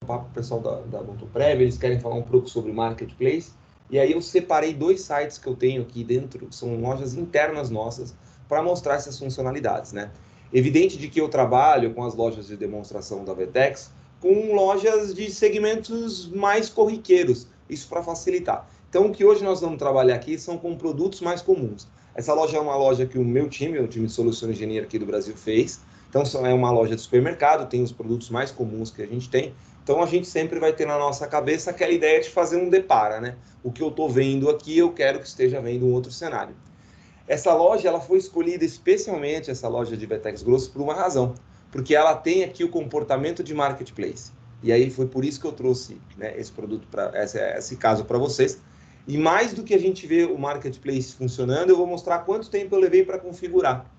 papo com o pessoal da Montoprev, eles querem falar um pouco sobre Marketplace, e aí eu separei 2 sites que eu tenho aqui dentro, que são lojas internas nossas, para mostrar essas funcionalidades, né? Evidente de que eu trabalho com as lojas de demonstração da Vetex, com lojas de segmentos mais corriqueiros, isso para facilitar. Então, o que hoje nós vamos trabalhar aqui são com produtos mais comuns. Essa loja é uma loja que o meu time, o time de Solução Engenheiro aqui do Brasil, fez. Então, é uma loja de supermercado, tem os produtos mais comuns que a gente tem. Então, a gente sempre vai ter na nossa cabeça aquela ideia de fazer um depara, né? O que eu estou vendo aqui, eu quero que esteja vendo um outro cenário. Essa loja, ela foi escolhida especialmente, essa loja de Vetex Grosso, por uma razão. Porque ela tem aqui o comportamento de marketplace. E aí foi por isso que eu trouxe, né, esse produto, esse caso para vocês. E mais do que a gente ver o marketplace funcionando, eu vou mostrar quanto tempo eu levei para configurar.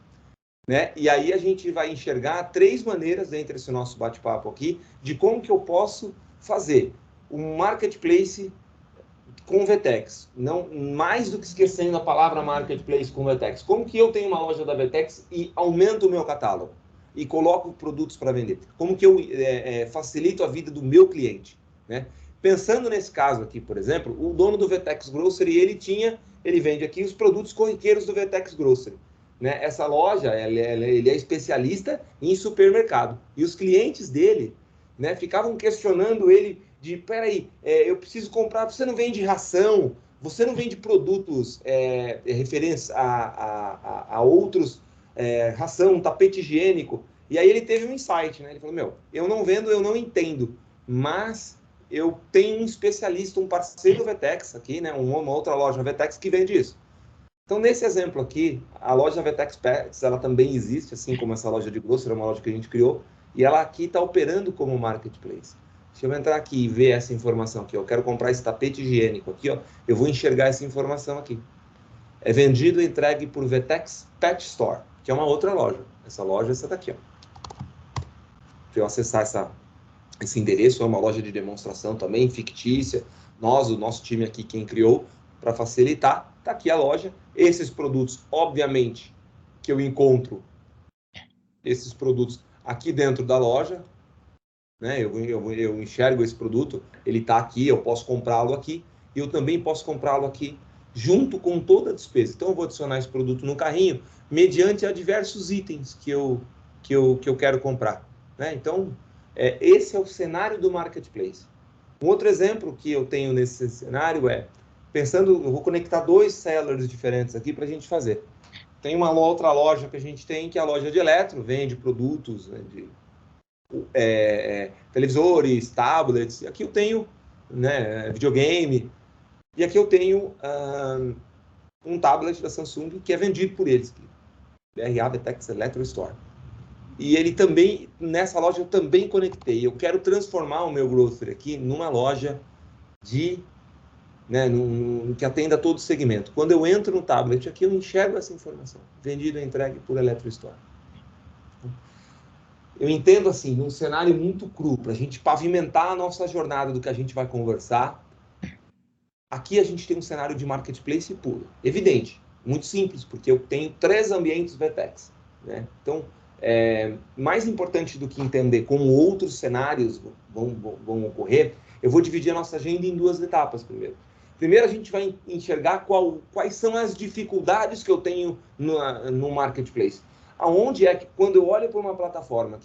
Né? E aí a gente vai enxergar 3 maneiras dentro desse nosso bate-papo aqui de como que eu posso fazer um marketplace com Vetex, não mais do que esquecendo a palavra marketplace com Vetex. Como que eu tenho uma loja da Vetex e aumento o meu catálogo e coloco produtos para vender? Como que eu facilito a vida do meu cliente, né? Pensando nesse caso aqui, por exemplo, o dono do Vetex Grocery, ele vende aqui os produtos corriqueiros do Vetex Grocery. Né? Essa loja, ele é especialista em supermercado. E os clientes dele, né, ficavam questionando ele de, peraí, eu preciso comprar, você não vende ração, você não vende produtos referentes a outros, ração, tapete higiênico. E aí ele teve um insight, né? Ele falou, meu, eu não vendo, eu não entendo, mas eu tenho um especialista, um parceiro Vetex aqui, né? Uma outra loja Vetex que vende isso. Então, nesse exemplo aqui, a loja Vetex Pets, ela também existe, assim como essa loja de grocery, é uma loja que a gente criou, e ela aqui está operando como marketplace. Se eu entrar aqui e ver essa informação aqui, eu quero comprar esse tapete higiênico aqui, ó, eu vou enxergar essa informação aqui. É vendido e entregue por Vetex Pet Store, que é uma outra loja. Essa loja é essa daqui, ó. Se eu acessar esse endereço, é uma loja de demonstração também, fictícia. O nosso time aqui, quem criou, para facilitar, está aqui a loja. Esses produtos, obviamente, que eu encontro esses produtos aqui dentro da loja, né? Eu enxergo esse produto, ele está aqui, eu posso comprá-lo aqui, e eu também posso comprá-lo aqui, junto com toda a despesa. Então, eu vou adicionar esse produto no carrinho, mediante a diversos itens que eu quero comprar. Né? Então, esse é o cenário do marketplace. Um outro exemplo que eu tenho nesse cenário pensando, eu vou conectar 2 sellers diferentes aqui para a gente fazer. Tem uma outra loja que a gente tem, que é a loja de eletro, vende produtos, né, de televisores, tablets. Aqui eu tenho, né, videogame. E aqui eu tenho um tablet da Samsung que é vendido por eles, BRA Vetex Electro Store. E ele também, nessa loja eu também conectei. Eu quero transformar o meu grocery aqui numa loja que atenda todo o segmento. Quando eu entro no tablet aqui, eu enxergo essa informação. Vendido e entregue por Electro Store. Eu entendo assim, num cenário muito cru, para a gente pavimentar a nossa jornada do que a gente vai conversar. Aqui a gente tem um cenário de marketplace puro. Evidente, muito simples, porque eu tenho 3 ambientes Vetex. Né? Então, mais importante do que entender como outros cenários vão ocorrer, eu vou dividir a nossa agenda em 2 etapas primeiro. Primeiro, a gente vai enxergar quais são as dificuldades que eu tenho no marketplace. Aonde é que, quando eu olho para uma plataforma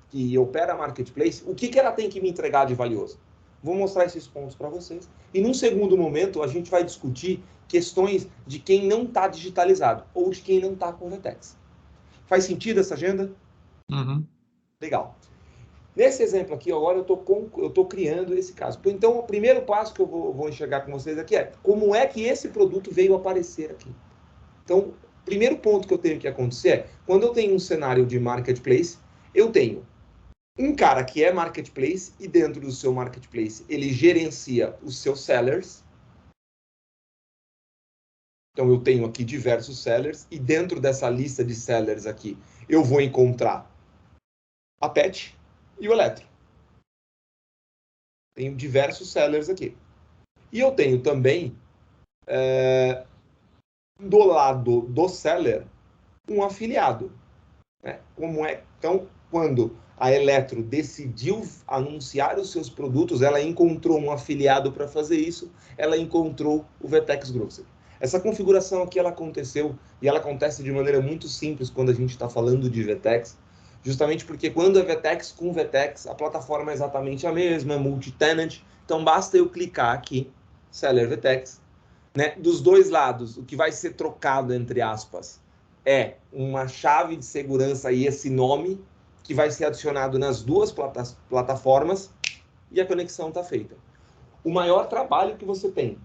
que opera marketplace, o que ela tem que me entregar de valioso? Vou mostrar esses pontos para vocês. E num segundo momento, a gente vai discutir questões de quem não está digitalizado ou de quem não está com Vetex. Faz sentido essa agenda? Uhum. Legal. Nesse exemplo aqui, agora eu estou criando esse caso. Então, o primeiro passo que eu vou enxergar com vocês aqui é como é que esse produto veio aparecer aqui. Então, o primeiro ponto que eu tenho que acontecer é, quando eu tenho um cenário de marketplace, eu tenho um cara que é marketplace e dentro do seu marketplace ele gerencia os seus sellers. Então, eu tenho aqui diversos sellers e dentro dessa lista de sellers aqui, eu vou encontrar a Pet e o Eletro. Tenho diversos sellers aqui. E eu tenho também, do lado do seller, um afiliado. Né? Então, quando a Eletro decidiu anunciar os seus produtos, ela encontrou um afiliado para fazer isso, ela encontrou o Vertex Grocery. Essa configuração aqui ela aconteceu e ela acontece de maneira muito simples quando a gente está falando de Vertex, justamente porque quando é Vertex com Vertex, a plataforma é exatamente a mesma, é multi-tenant, então basta eu clicar aqui, Seller Vertex, né? Dos dois lados, o que vai ser trocado, entre aspas, é uma chave de segurança e esse nome, que vai ser adicionado nas duas plataformas, e a conexão está feita. O maior trabalho que você tem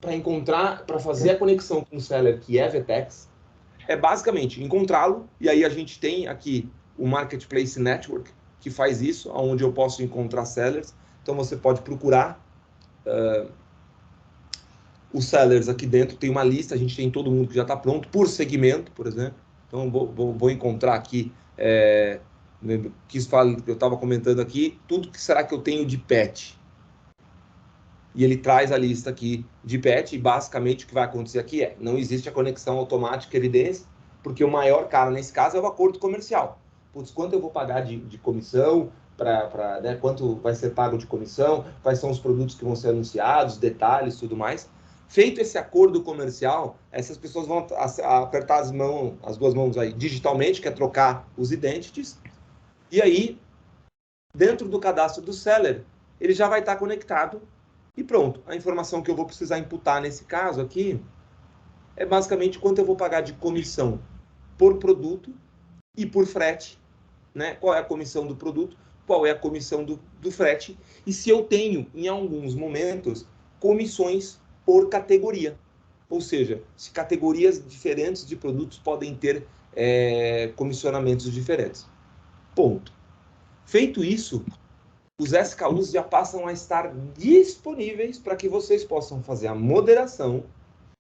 para fazer a conexão com o seller, que é Vertex, é basicamente encontrá-lo, e aí a gente tem aqui o Marketplace Network, que faz isso, onde eu posso encontrar sellers. Então você pode procurar os sellers aqui dentro, tem uma lista, a gente tem todo mundo que já está pronto, por segmento, por exemplo. Então vou encontrar aqui, eu estava comentando aqui, tudo que será que eu tenho de pet. E ele traz a lista aqui de pet, e basicamente o que vai acontecer aqui não existe a conexão automática evidência, porque o maior cara nesse caso é o acordo comercial. Putz, quanto eu vou pagar de comissão, né, quanto vai ser pago de comissão, quais são os produtos que vão ser anunciados, detalhes, tudo mais. Feito esse acordo comercial, essas pessoas vão apertar as duas mãos aí digitalmente, que é trocar os identities, e aí, dentro do cadastro do seller, ele já vai estar conectado. E pronto, a informação que eu vou precisar imputar nesse caso aqui é basicamente quanto eu vou pagar de comissão por produto e por frete, né? Qual é a comissão do produto, qual é a comissão do frete, e se eu tenho, em alguns momentos, comissões por categoria. Ou seja, se categorias diferentes de produtos podem ter comissionamentos diferentes. Ponto. Feito isso, os SKUs já passam a estar disponíveis para que vocês possam fazer a moderação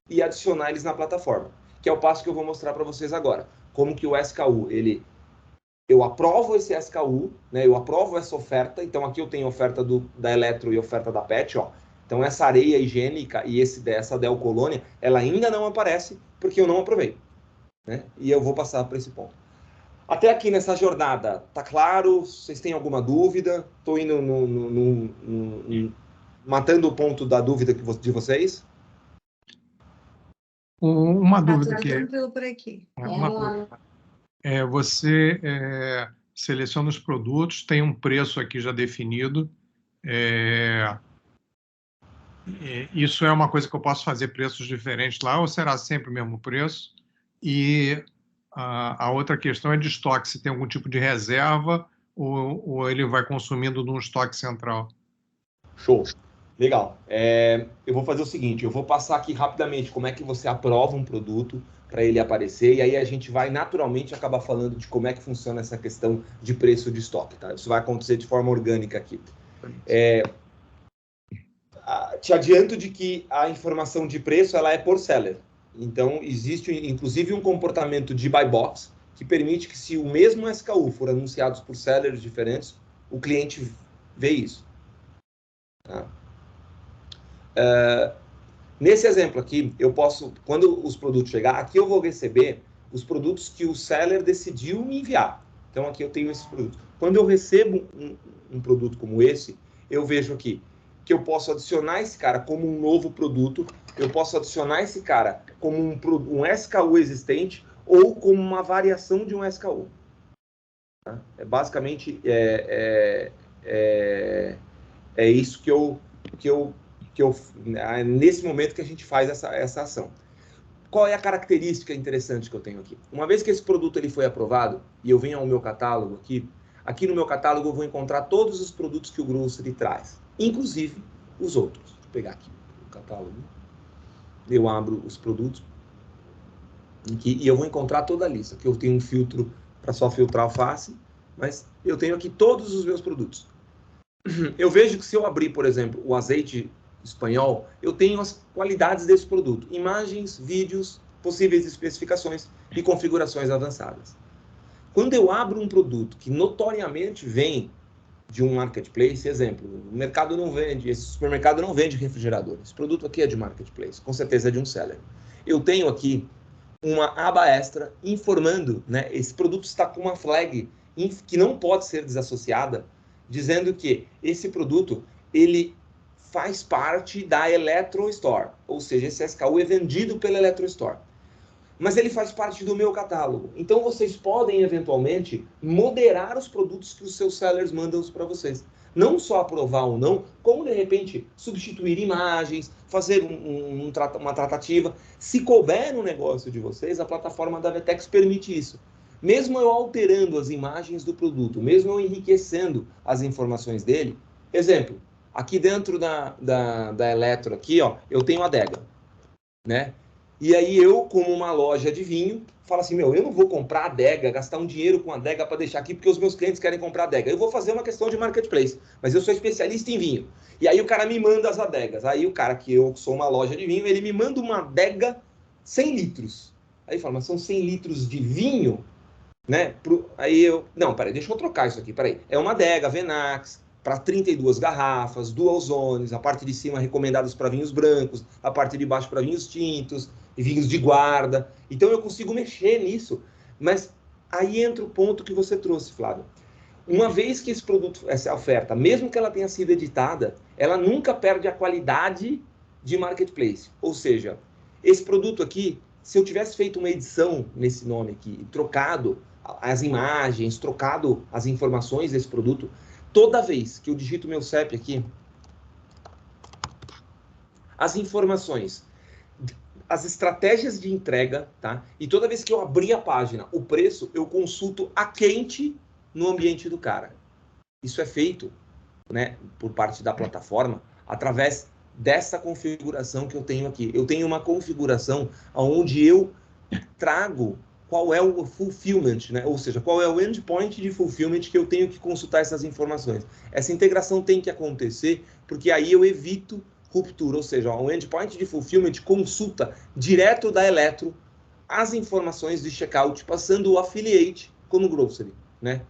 e adicionar eles na plataforma, que é o passo que eu vou mostrar para vocês agora. Como que o SKU, eu aprovo esse SKU, né? Eu aprovo essa oferta, então aqui eu tenho oferta da Eletro e oferta da Pet, ó. Então essa areia higiênica e essa Del Colônia, ela ainda não aparece porque eu não aprovei, né? E eu vou passar para esse ponto. Até aqui nessa jornada, tá claro? Vocês têm alguma dúvida? Estou indo matando o ponto da dúvida de vocês? Uma dúvida que tranquilo por aqui. Você seleciona os produtos, tem um preço aqui já definido. Isso é uma coisa que eu posso fazer preços diferentes lá, ou será sempre o mesmo preço? E a outra questão é de estoque, se tem algum tipo de reserva ou ele vai consumindo num estoque central. Show. Legal. Eu vou fazer o seguinte, eu vou passar aqui rapidamente como é que você aprova um produto para ele aparecer, e aí a gente vai naturalmente acabar falando de como é que funciona essa questão de preço de estoque, tá? Isso vai acontecer de forma orgânica aqui. Te adianto de que a informação de preço ela é por seller. Então, existe inclusive um comportamento de buy box que permite que, se o mesmo SKU for anunciado por sellers diferentes, o cliente vê isso. Tá? Nesse exemplo aqui, eu posso, quando os produtos chegar, aqui eu vou receber os produtos que o seller decidiu me enviar. Então, aqui eu tenho esses produtos. Quando eu recebo um produto como esse, eu vejo aqui que eu posso adicionar esse cara como um novo produto, eu posso adicionar esse cara como um SKU existente ou como uma variação de um SKU. Tá? Basicamente, isso nesse momento que a gente faz essa ação. Qual é a característica interessante que eu tenho aqui? Uma vez que esse produto ele foi aprovado e eu venho ao meu catálogo aqui no meu catálogo eu vou encontrar todos os produtos que o Grocery traz, inclusive os outros. Deixa eu pegar aqui o catálogo. Eu abro os produtos aqui, e eu vou encontrar toda a lista. Aqui eu tenho um filtro para só filtrar alface, mas eu tenho aqui todos os meus produtos. Eu vejo que se eu abrir, por exemplo, o azeite espanhol, eu tenho as qualidades desse produto, imagens, vídeos, possíveis especificações e configurações avançadas. Quando eu abro um produto que notoriamente vem de um marketplace, exemplo, o mercado não vende, esse supermercado não vende refrigerador, esse produto aqui é de marketplace, com certeza é de um seller. Eu tenho aqui uma aba extra informando, né, esse produto está com uma flag que não pode ser desassociada, dizendo que esse produto, ele faz parte da Electro Store, ou seja, esse SKU é vendido pela Electro Store. Mas ele faz parte do meu catálogo. Então, vocês podem, eventualmente, moderar os produtos que os seus sellers mandam para vocês. Não só aprovar ou não, como, de repente, substituir imagens, fazer uma tratativa. Se couber no negócio de vocês, a plataforma da Vetex permite isso. Mesmo eu alterando as imagens do produto, mesmo eu enriquecendo as informações dele. Exemplo, aqui dentro da Electro, aqui, ó, eu tenho a adega, né? E aí eu, como uma loja de vinho, falo assim, meu, eu não vou comprar adega, gastar um dinheiro com adega para deixar aqui, porque os meus clientes querem comprar adega. Eu vou fazer uma questão de marketplace, mas eu sou especialista em vinho. E aí o cara me manda as adegas. Aí o cara, que eu sou uma loja de vinho, ele me manda uma adega 100 litros. Aí fala, mas são 100 litros de vinho? Né? Aí eu, não, peraí, deixa eu trocar isso aqui, peraí. É uma adega Venax, para 32 garrafas, dual zones, a parte de cima recomendados para vinhos brancos, a parte de baixo para vinhos tintos, e vinhos de guarda. Então eu consigo mexer nisso. Mas aí entra o ponto que você trouxe, Flávio. Uma vez que esse produto, essa oferta, mesmo que ela tenha sido editada, ela nunca perde a qualidade de marketplace. Ou seja, esse produto aqui, se eu tivesse feito uma edição nesse nome aqui, trocado as imagens, trocado as informações desse produto, toda vez que eu digito meu CEP aqui, as informações, as estratégias de entrega, tá? E toda vez que eu abrir a página, o preço, eu consulto a quente no ambiente do cara. Isso é feito, né, por parte da plataforma, através dessa configuração que eu tenho aqui. Eu tenho uma configuração onde eu trago qual é o fulfillment, né? Ou seja, qual é o endpoint de fulfillment que eu tenho que consultar essas informações. Essa integração tem que acontecer, porque aí eu evito ruptura, ou seja, o endpoint de fulfillment consulta direto da Electro as informações de checkout, passando o affiliate como grocery, né?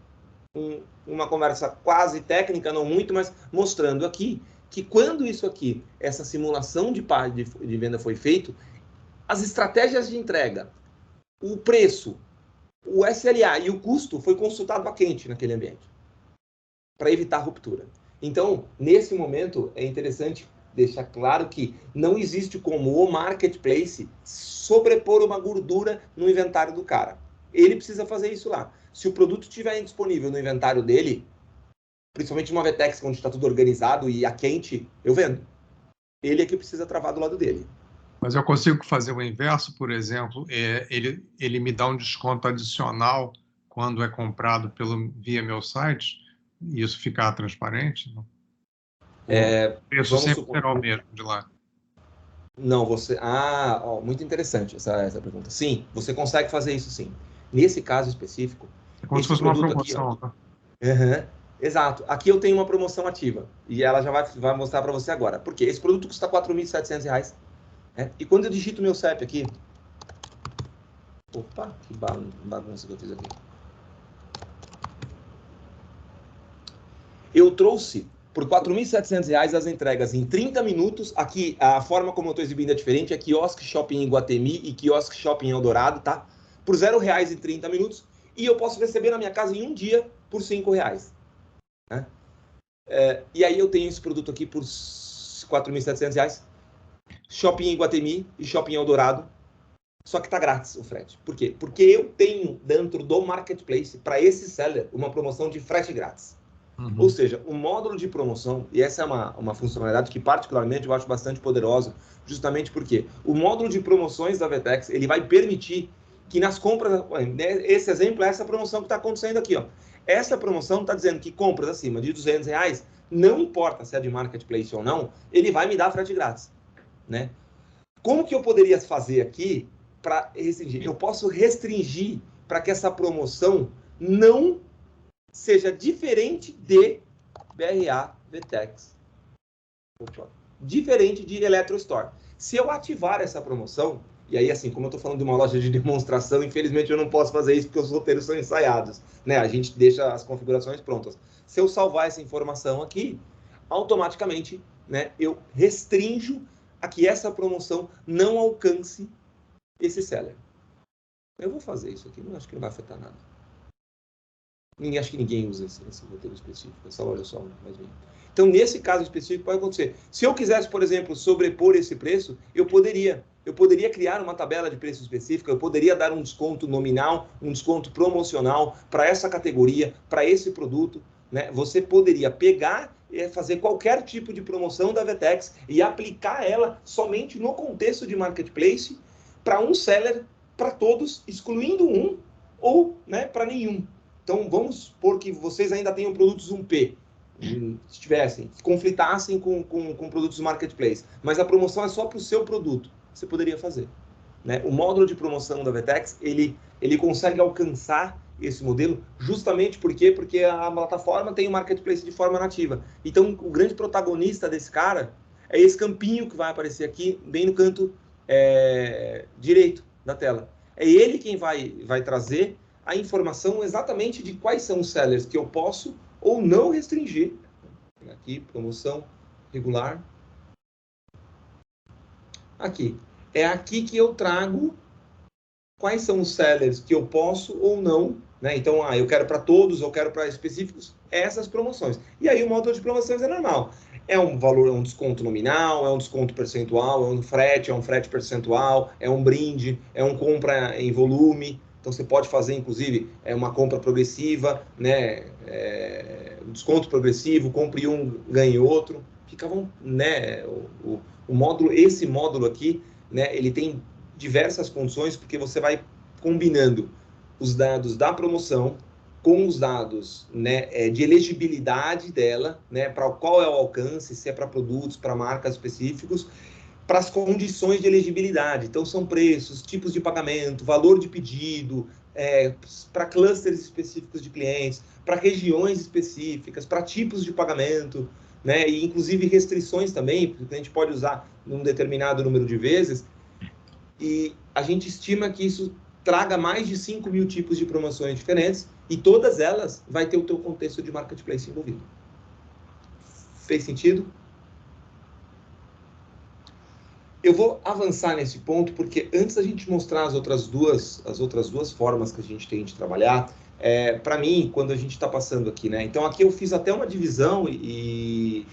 Uma conversa quase técnica, não muito, mas mostrando aqui que quando isso aqui, essa simulação de venda foi feito, as estratégias de entrega, o preço, o SLA e o custo foi consultado a quente naquele ambiente, para evitar ruptura. Então, nesse momento, é interessante deixar claro que não existe como o marketplace sobrepor uma gordura no inventário do cara. Ele precisa fazer isso lá. Se o produto estiver disponível no inventário dele, principalmente uma Vetex, onde está tudo organizado e a quente, eu vendo. Ele é que precisa travar do lado dele. Mas eu consigo fazer o inverso, por exemplo, ele me dá um desconto adicional quando é comprado via meu site, e isso ficar transparente? Não? O preço sempre será o mesmo de lá. Não, você... muito interessante essa pergunta. Sim, você consegue fazer isso sim. Nesse caso específico... É como se fosse uma promoção. Aqui, exato. Aqui eu tenho uma promoção ativa. E ela já vai mostrar para você agora. Por quê? Esse produto custa R$ 4.700. E quando eu digito meu CEP aqui... Opa, que bagunça que eu fiz aqui. Eu trouxe por R$ 4.700 as entregas em 30 minutos. Aqui, a forma como eu estou exibindo é diferente. É quiosque shopping em Iguatemi e quiosque shopping em Eldorado, tá? Por R$0 em 30 minutos. E eu posso receber na minha casa em um dia por R$5. Né? E aí eu tenho esse produto aqui por R$ 4.700. Shopping em Iguatemi e shopping em Eldorado. Só que tá grátis o frete. Por quê? Porque eu tenho dentro do marketplace, para esse seller, uma promoção de frete grátis. Uhum. Ou seja, o módulo de promoção, e essa é uma funcionalidade que particularmente eu acho bastante poderosa, justamente porque o módulo de promoções da Vetex, ele vai permitir que nas compras, esse exemplo é essa promoção que está acontecendo aqui, ó. Essa promoção está dizendo que compras acima de R$200, não importa se é de marketplace ou não, ele vai me dar frete grátis, né? Como que eu poderia fazer aqui para restringir? Eu posso restringir para que essa promoção não seja diferente de BRA Vetex. Diferente de Electro Store. Se eu ativar essa promoção, e aí assim, como eu estou falando de uma loja de demonstração, infelizmente eu não posso fazer isso porque os roteiros são ensaiados, né? A gente deixa as configurações prontas. Se eu salvar essa informação aqui, automaticamente, né, eu restringo a que essa promoção não alcance esse seller. Eu vou fazer isso aqui, não acho que não vai afetar nada. Acho que ninguém usa esse roteiro específico, essa loja só, mais bem. Então, nesse caso específico, pode acontecer. Se eu quisesse, por exemplo, sobrepor esse preço, eu poderia criar uma tabela de preço específica, eu poderia dar um desconto nominal, um desconto promocional para essa categoria, para esse produto, né? Você poderia pegar e fazer qualquer tipo de promoção da Vetex e aplicar ela somente no contexto de marketplace para um seller, para todos, excluindo um ou, né, para nenhum. Então, vamos supor que vocês ainda tenham produtos 1P, se tivessem, que conflitassem com produtos do marketplace, mas a promoção é só para o seu produto, você poderia fazer, né? O módulo de promoção da Vetex, ele consegue alcançar esse modelo justamente porque a plataforma tem o marketplace de forma nativa. Então, o grande protagonista desse cara é esse campinho que vai aparecer aqui, bem no canto direito da tela. É ele quem vai trazer a informação exatamente de quais são os sellers que eu posso ou não restringir. Aqui, promoção regular. Aqui. É aqui que eu trago quais são os sellers que eu posso ou não, né? Então, eu quero para todos, eu quero para específicos, essas promoções. E aí o módulo de promoções é normal. É um valor, é um desconto nominal, é um desconto percentual, é um frete percentual, é um brinde, é um compra em volume. Então, você pode fazer, inclusive, uma compra progressiva, né? Desconto progressivo, compre um, ganhe outro. Ficavam, né? O módulo, esse módulo aqui, né? Ele tem diversas condições, porque você vai combinando os dados da promoção com os dados, né, de elegibilidade dela, né, para qual é o alcance, se é para produtos, para marcas específicos, para as condições de elegibilidade. Então, são preços, tipos de pagamento, valor de pedido, para clusters específicos de clientes, para regiões específicas, para tipos de pagamento, né, e inclusive restrições também, porque o cliente pode usar num determinado número de vezes. E a gente estima que isso traga mais de 5.000 tipos de promoções diferentes e todas elas vai ter o teu contexto de marketplace envolvido. Fez sentido? Eu vou avançar nesse ponto porque antes da gente mostrar as outras duas formas que a gente tem de trabalhar, para mim, quando a gente está passando aqui, né? Então aqui eu fiz até uma divisão e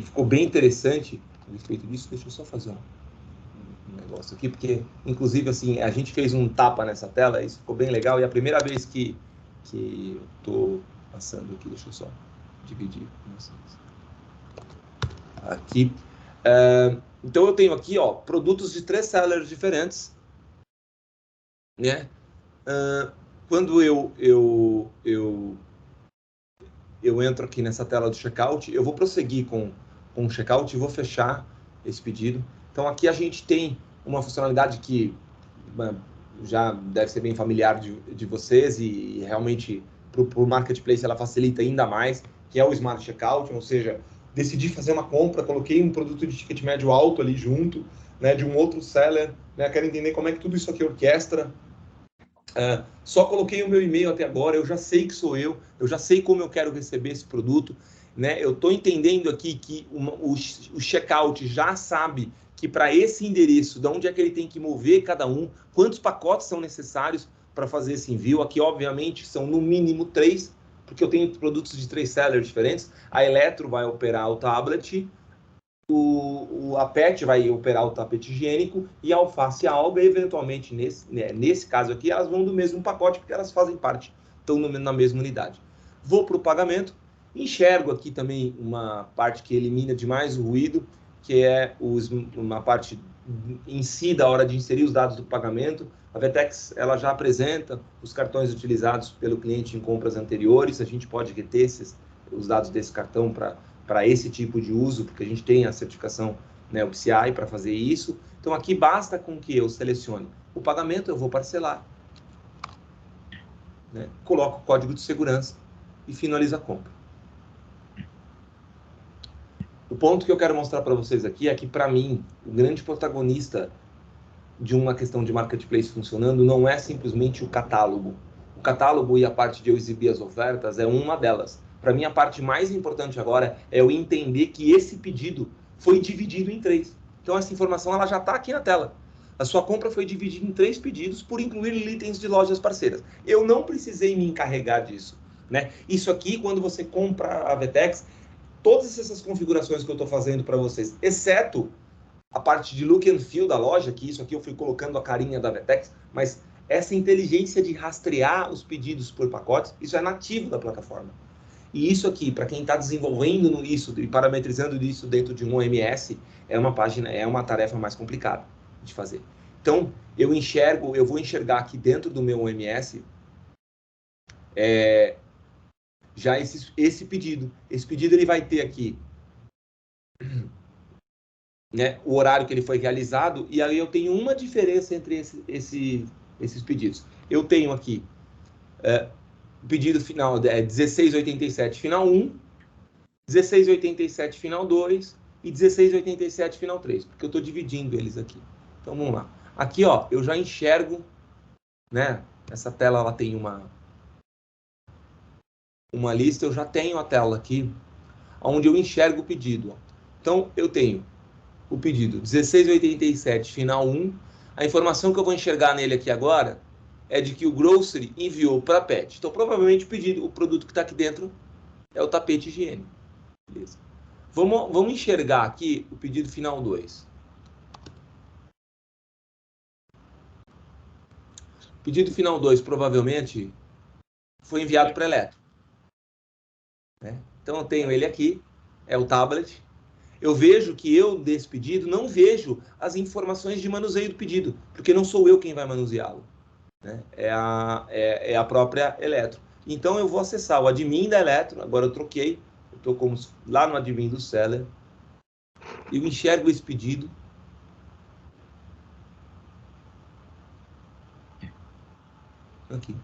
ficou bem interessante a respeito disso. Deixa eu só fazer um negócio aqui, porque, inclusive, assim, a gente fez um tapa nessa tela, isso ficou bem legal, e a primeira vez que eu tô passando aqui, deixa eu só dividir com vocês. Aqui. Então, eu tenho aqui, ó, produtos de 3 sellers diferentes, né? Quando eu entro aqui nessa tela do checkout, eu vou prosseguir com o checkout e vou fechar esse pedido. Então, aqui a gente tem uma funcionalidade que já deve ser bem familiar de vocês e realmente para o marketplace ela facilita ainda mais, que é o Smart Checkout, ou seja, decidi fazer uma compra, coloquei um produto de ticket médio alto ali junto, né, de um outro seller, né, quero entender como é que tudo isso aqui orquestra. Só coloquei o meu e-mail até agora, eu já sei que sou eu já sei como eu quero receber esse produto, né? Eu estou entendendo aqui que o checkout já sabe que para esse endereço, de onde é que ele tem que mover cada um, quantos pacotes são necessários para fazer esse envio. Aqui, obviamente, são no mínimo 3, porque eu tenho produtos de 3 sellers diferentes. A Eletro vai operar o tablet, a PET vai operar o tapete higiênico e a Alface e a Alga, eventualmente, nesse caso aqui, elas vão do mesmo pacote, porque elas fazem parte, estão na mesma unidade. Vou para o pagamento, enxergo aqui também uma parte que elimina demais o ruído, que é uma parte em si da hora de inserir os dados do pagamento. A Vetex, ela já apresenta os cartões utilizados pelo cliente em compras anteriores, a gente pode reter os dados desse cartão para esse tipo de uso, porque a gente tem a certificação, né, o PCI para fazer isso. Então, aqui basta com que eu selecione o pagamento, eu vou parcelar, né, coloco o código de segurança e finalizo a compra. O ponto que eu quero mostrar para vocês aqui é que, para mim, o grande protagonista de uma questão de marketplace funcionando não é simplesmente o catálogo. O catálogo e a parte de eu exibir as ofertas é uma delas. Para mim, a parte mais importante agora é eu entender que esse pedido foi dividido em 3. Então, essa informação ela já está aqui na tela. A sua compra foi dividida em 3 pedidos por incluir itens de lojas parceiras. Eu não precisei me encarregar disso, né? Isso aqui, quando você compra a VTEX, todas essas configurações que eu estou fazendo para vocês, exceto a parte de look and feel da loja, que isso aqui eu fui colocando a carinha da VTEX, mas essa inteligência de rastrear os pedidos por pacotes, isso é nativo da plataforma. E isso aqui, para quem está desenvolvendo isso e parametrizando isso dentro de um OMS, é uma tarefa mais complicada de fazer. Então, eu vou enxergar aqui dentro do meu OMS já esse pedido. Esse pedido ele vai ter aqui, né, o horário que ele foi realizado, e aí eu tenho uma diferença entre esses pedidos. Eu tenho aqui o pedido final 1687 final 1, 1687 final 2 e 1687 final 3, porque eu estou dividindo eles aqui. Então vamos lá. Aqui, ó, eu já enxergo, né? Essa tela ela tem uma lista, eu já tenho a tela aqui, onde eu enxergo o pedido. Ó. Então eu tenho o pedido 1687 final 1. A informação que eu vou enxergar nele aqui agora é de que o grocery enviou para pet. Então provavelmente o produto que está aqui dentro é o tapete higiênico. Beleza. Vamos enxergar aqui o pedido final 2. O pedido final 2 provavelmente foi enviado para Eletro. Né? Então eu tenho ele aqui, é o tablet. Eu vejo que desse pedido, não vejo as informações de manuseio do pedido, porque não sou eu quem vai manuseá-lo. Né? É a própria Eletro. Então eu vou acessar o admin da Eletro, agora eu troquei, eu estou lá no admin do seller, eu enxergo esse pedido. Aqui.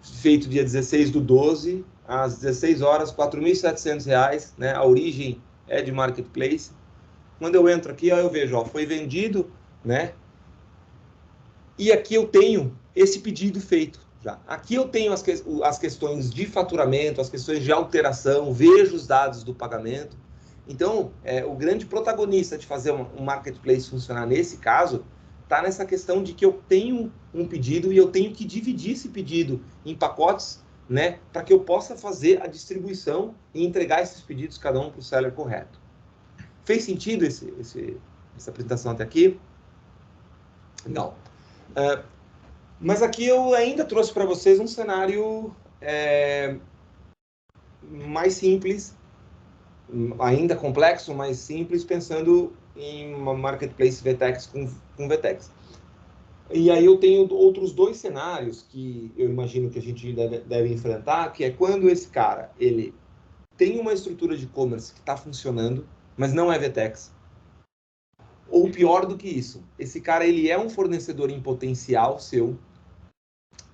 Feito dia 16/12, às 16 horas, R$ 4.700, né? A origem é de Marketplace. Quando eu entro aqui, ó, eu vejo, ó, foi vendido, né? E aqui eu tenho esse pedido feito já. Aqui eu tenho as questões de faturamento, as questões de alteração, vejo os dados do pagamento. Então, o grande protagonista de fazer um marketplace funcionar nesse caso está nessa questão de que eu tenho um pedido e eu tenho que dividir esse pedido em pacotes, né, para que eu possa fazer a distribuição e entregar esses pedidos cada um para o seller correto. Fez sentido essa apresentação até aqui? Não. Mas aqui eu ainda trouxe para vocês um cenário mais simples, ainda complexo, mais simples, pensando em uma marketplace VTEX com VTEX. E aí eu tenho outros 2 cenários que eu imagino que a gente deve enfrentar, que é quando esse cara ele tem uma estrutura de e-commerce que está funcionando, mas não é VTEX. Ou pior do que isso, esse cara ele é um fornecedor em potencial seu,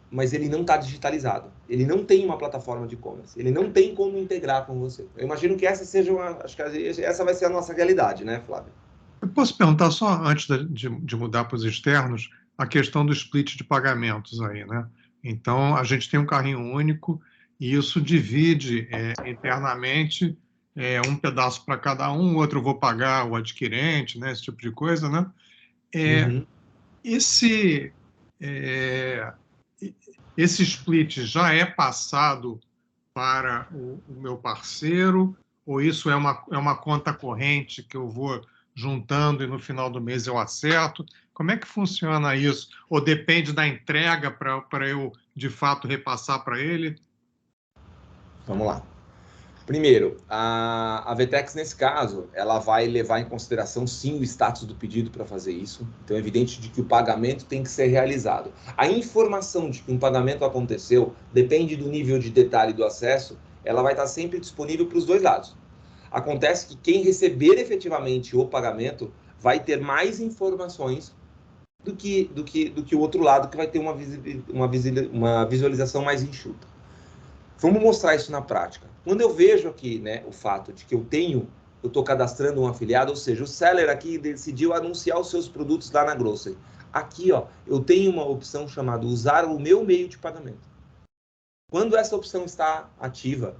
mas ele não está digitalizado. Ele não tem uma plataforma de e-commerce. Ele não tem como integrar com você. Eu imagino que acho que essa vai ser a nossa realidade, né, Flávio? Eu posso perguntar só, antes de mudar para os externos, a questão do split de pagamentos aí, né? Então, a gente tem um carrinho único e isso divide internamente um pedaço para cada um, o outro eu vou pagar o adquirente, né? Esse tipo de coisa, né? Esse split já é passado para o meu parceiro, ou isso é uma conta corrente que eu vou juntando e no final do mês eu acerto? Como é que funciona isso? Ou depende da entrega para eu, de fato, repassar para ele? Vamos lá. Primeiro, a VTEX, nesse caso, ela vai levar em consideração, sim, o status do pedido para fazer isso. Então, é evidente de que o pagamento tem que ser realizado. A informação de que um pagamento aconteceu depende do nível de detalhe do acesso, ela vai estar sempre disponível para os 2 lados. Acontece que quem receber efetivamente o pagamento vai ter mais informações do que o outro lado, que vai ter uma visualização mais enxuta. Vamos mostrar isso na prática. Quando eu vejo aqui, né, o fato de que eu estou cadastrando um afiliado, ou seja, o seller aqui decidiu anunciar os seus produtos lá na Grocery. Aqui, ó, eu tenho uma opção chamada usar o meu meio de pagamento. Quando essa opção está ativa,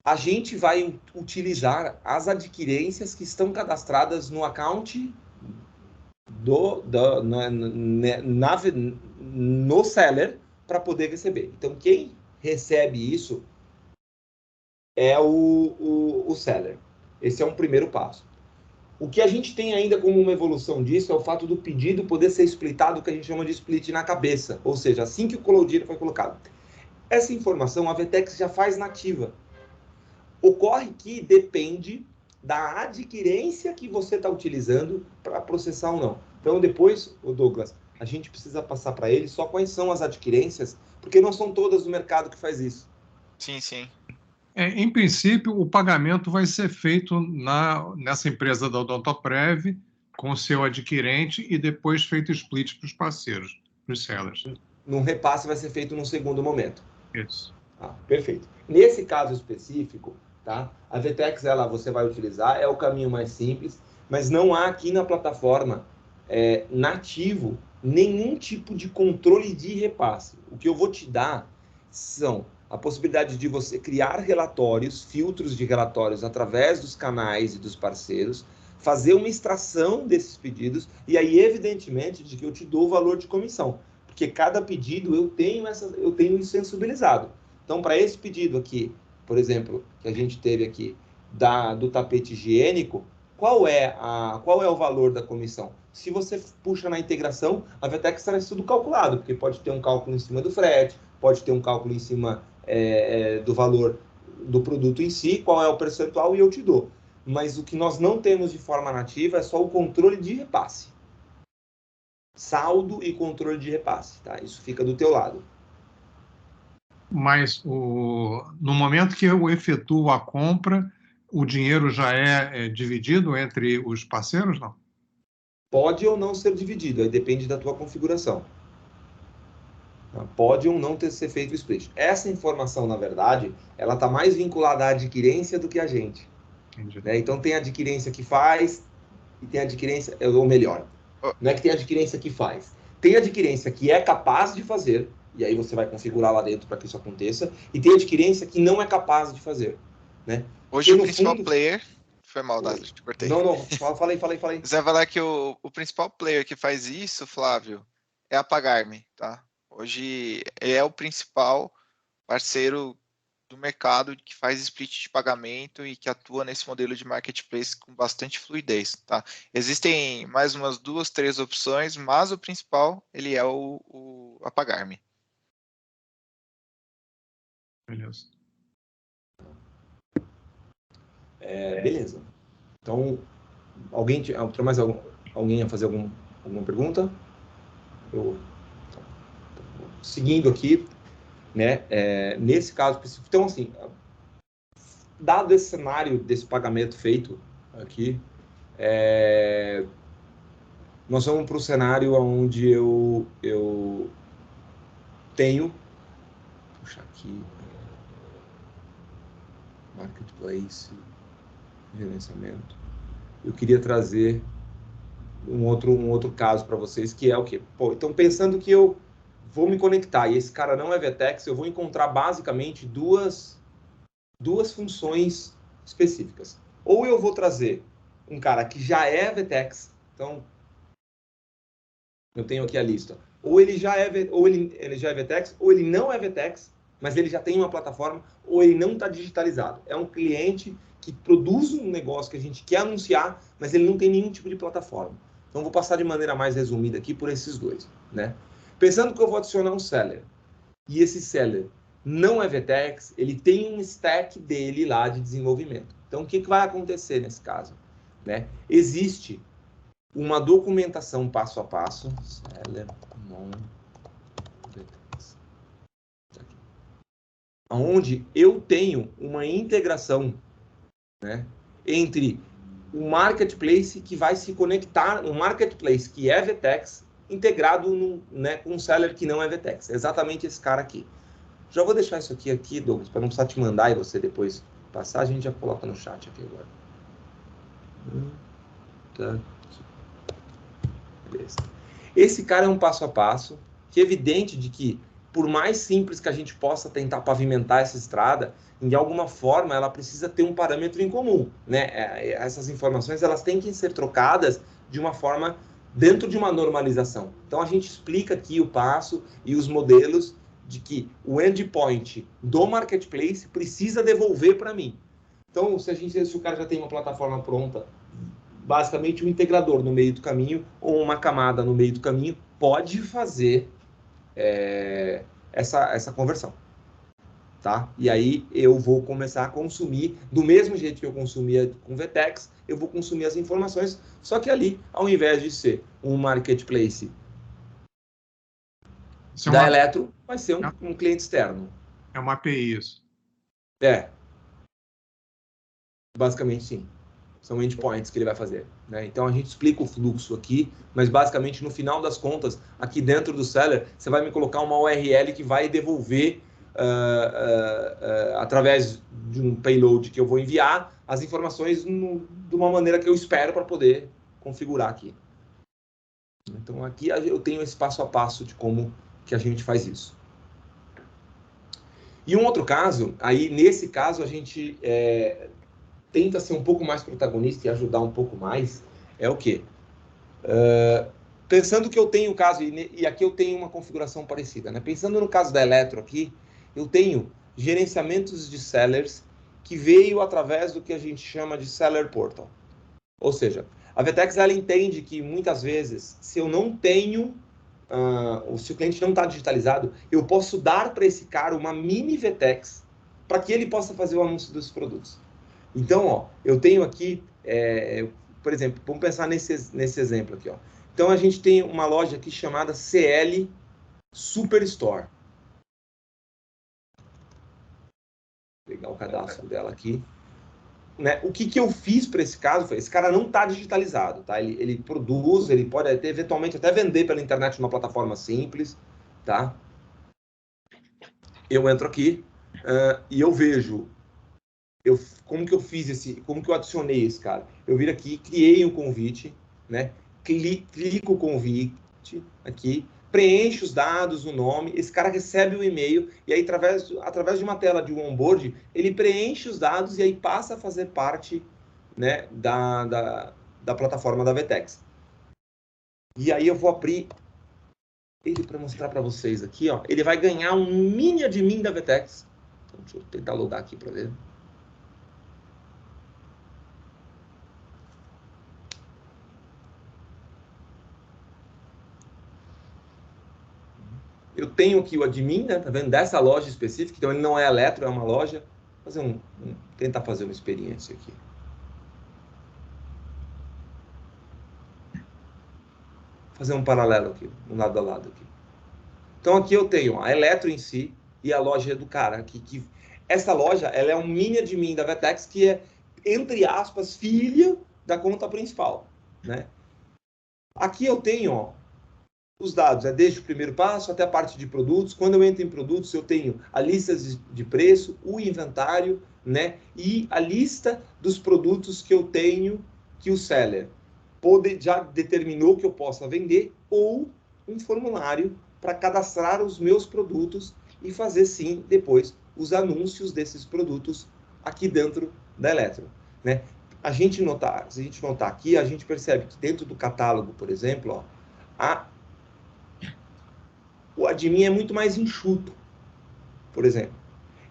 a gente vai utilizar as adquirências que estão cadastradas no account no seller para poder receber. Então, quem recebe isso é o seller. Esse é um primeiro passo. O que a gente tem ainda como uma evolução disso é o fato do pedido poder ser splitado, que a gente chama de split na cabeça, ou seja, assim que o cloudinho foi colocado. Essa informação a VTEX já faz nativa. Ocorre que depende da adquirência que você está utilizando para processar ou não. Então, depois, Douglas, a gente precisa passar para ele só quais são as adquirências, porque não são todas do mercado que faz isso. Sim, sim. Em princípio, o pagamento vai ser feito nessa empresa da Odontoprev com o seu adquirente e depois feito split para os parceiros, para os sellers. Num repasse vai ser feito num segundo momento. Isso. Perfeito. Nesse caso específico, tá? A VTEX, você vai utilizar, é o caminho mais simples, mas não há aqui na plataforma nativo nenhum tipo de controle de repasse. O que eu vou te dar são a possibilidade de você criar relatórios, filtros de relatórios através dos canais e dos parceiros, fazer uma extração desses pedidos e aí, evidentemente, de que eu te dou o valor de comissão, porque cada pedido eu tenho isso sensibilizado. Então, para esse pedido aqui, por exemplo, que a gente teve aqui do tapete higiênico, qual é o valor da comissão? Se você puxa na integração, a VTEX traz tudo calculado, porque pode ter um cálculo em cima do frete, pode ter um cálculo em cima do valor do produto em si, qual é o percentual, e eu te dou. Mas o que nós não temos de forma nativa é só o controle de repasse. Saldo e controle de repasse, tá? Isso fica do teu lado. Mas no momento que eu efetuo a compra, o dinheiro já é dividido entre os parceiros, não? Pode ou não ser dividido, aí depende da tua configuração. Pode ou não ser feito o split. Essa informação, na verdade, ela está mais vinculada à adquirência do que a gente. Né? Então, tem adquirência que faz e tem adquirência, ou melhor, não é que tem adquirência que faz. Tem adquirência que é capaz de fazer, e aí você vai configurar lá dentro para que isso aconteça, e tem adquirência que não é capaz de fazer. Né? Hoje o principal player... Foi mal, Dado, te cortei. Não, falei. Você vai falar que o principal player que faz isso, Flávio, é a Pagar.me, tá? Hoje é o principal parceiro do mercado que faz split de pagamento e que atua nesse modelo de marketplace com bastante fluidez, tá? Existem mais umas 2, 3 opções, mas o principal, ele é a Pagar.me. Beleza. Beleza. Então, alguém ia fazer alguma pergunta? Seguindo aqui, né? Nesse caso específico, então assim, dado esse cenário desse pagamento feito aqui, nós vamos para o cenário onde eu tenho, puxar aqui, marketplace, gerenciamento. Eu queria trazer um outro caso para vocês, que é o quê? Então, pensando que eu vou me conectar e esse cara não é VTEX, eu vou encontrar basicamente duas funções específicas. Ou eu vou trazer um cara que já é VTEX, então eu tenho aqui a lista. Ou ele já é VTEX, ou ele não é VTEX, mas ele já tem uma plataforma, ou ele não está digitalizado. É um cliente que produz um negócio que a gente quer anunciar, mas ele não tem nenhum tipo de plataforma. Então, vou passar de maneira mais resumida aqui por esses dois, né? Pensando que eu vou adicionar um seller, e esse seller não é VTEX, ele tem um stack dele lá de desenvolvimento. Então, o que vai acontecer nesse caso? Né? Existe uma documentação passo a passo, seller non VTEX, onde eu tenho uma integração, né, entre o marketplace que vai se conectar, um marketplace que é VTEX, integrado com um seller que não é VTEX. Exatamente esse cara aqui. Já vou deixar isso aqui, Douglas, para não precisar te mandar e você depois passar, a gente já coloca no chat aqui agora. Tá. Beleza. Esse cara é um passo a passo, que é evidente de que, por mais simples que a gente possa tentar pavimentar essa estrada, de alguma forma ela precisa ter um parâmetro em comum, né? Essas informações elas têm que ser trocadas de uma forma dentro de uma normalização. Então, a gente explica aqui o passo e os modelos de que o endpoint do marketplace precisa devolver para mim. Então, se o cara já tem uma plataforma pronta, basicamente um integrador no meio do caminho ou uma camada no meio do caminho pode fazer essa conversão. Tá? E aí eu vou começar a consumir, do mesmo jeito que eu consumia com VTEX, eu vou consumir as informações, só que ali, ao invés de ser um marketplace da Eletro, vai ser um cliente externo. É uma API isso. Basicamente sim. São endpoints que ele vai fazer, né? Então a gente explica o fluxo aqui, mas basicamente no final das contas, aqui dentro do seller, você vai me colocar uma URL que vai devolver através de um payload que eu vou enviar as informações de uma maneira que eu espero para poder configurar aqui. Então aqui eu tenho esse passo a passo de como que a gente faz isso. E um outro caso, aí nesse caso a gente tenta ser um pouco mais protagonista e ajudar um pouco mais, é o quê? Pensando que eu tenho o caso, e aqui eu tenho uma configuração parecida, né? Pensando no caso da Eletro aqui, eu tenho gerenciamentos de sellers que veio através do que a gente chama de Seller Portal. Ou seja, a VTEX ela entende que muitas vezes, se eu não tenho, se o cliente não está digitalizado, eu posso dar para esse cara uma mini VTEX para que ele possa fazer o anúncio dos produtos. Então, ó, eu tenho aqui, por exemplo, vamos pensar nesse exemplo aqui, ó. Então, a gente tem uma loja aqui chamada CL Superstore. Vou pegar o cadastro dela aqui. Né? O que eu fiz para esse caso foi, esse cara não está digitalizado, tá? Ele produz, ele pode eventualmente até vender pela internet numa plataforma simples, tá? Eu entro aqui e eu vejo como que eu fiz como que eu adicionei esse cara. Eu viro aqui, criei um convite, né? Clico o convite aqui, preencho os dados, o nome, esse cara recebe o e-mail e aí através de uma tela de um onboard, ele preenche os dados e aí passa a fazer parte, né, da plataforma da VTEX. E aí eu vou abrir ele para mostrar para vocês aqui, ó. Ele vai ganhar um mini admin da VTEX. Então, deixa eu tentar logar aqui para ver. Eu tenho aqui o admin, né? Tá vendo? Dessa loja específica. Então, ele não é Eletro, é uma loja. Tentar fazer uma experiência aqui. Fazer um paralelo aqui, um lado a lado aqui. Então, aqui eu tenho a Eletro em si e a loja do cara. Essa loja, ela é um mini admin da VTEX que é, entre aspas, filha da conta principal, né? Aqui eu tenho, ó, os dados, desde o primeiro passo até a parte de produtos. Quando eu entro em produtos, eu tenho a lista de preço, o inventário, né? E a lista dos produtos que eu tenho que o seller já determinou que eu possa vender, ou um formulário para cadastrar os meus produtos e fazer, sim, depois os anúncios desses produtos aqui dentro da Eletro, né? Se a gente notar aqui, a gente percebe que dentro do catálogo, por exemplo, ó, o admin é muito mais enxuto, por exemplo.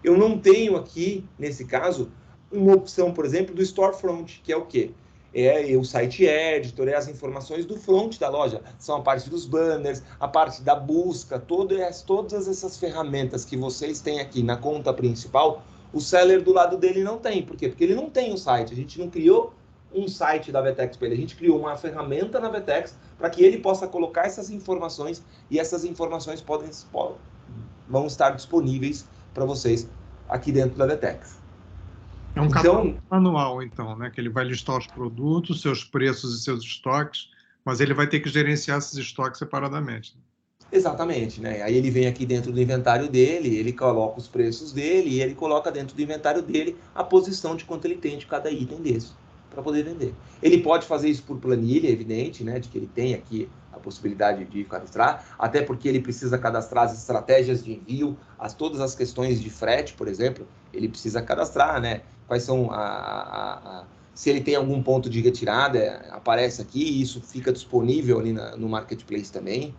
Eu não tenho aqui, nesse caso, uma opção, por exemplo, do Storefront, que é o quê? É o site editor, as informações do front da loja. São a parte dos banners, a parte da busca, todas essas ferramentas que vocês têm aqui na conta principal, o seller do lado dele não tem. Por quê? Porque ele não tem um site. A gente não criou um site da VTEX para ele. A gente criou uma ferramenta na VTEX para que ele possa colocar essas informações e essas informações vão estar disponíveis para vocês aqui dentro da VTEX. É um catálogo manual, então, né? Que ele vai listar os produtos, seus preços e seus estoques, mas ele vai ter que gerenciar esses estoques separadamente. Exatamente, né? Aí ele vem aqui dentro do inventário dele, ele coloca os preços dele e ele coloca dentro do inventário dele a posição de quanto ele tem de cada item desse, para poder vender. Ele pode fazer isso por planilha, evidente, né? De que ele tem aqui a possibilidade de cadastrar, até porque ele precisa cadastrar as estratégias de envio, todas as questões de frete, por exemplo, ele precisa cadastrar, né? Quais são Se ele tem algum ponto de retirada, aparece aqui, e isso fica disponível ali no Marketplace também,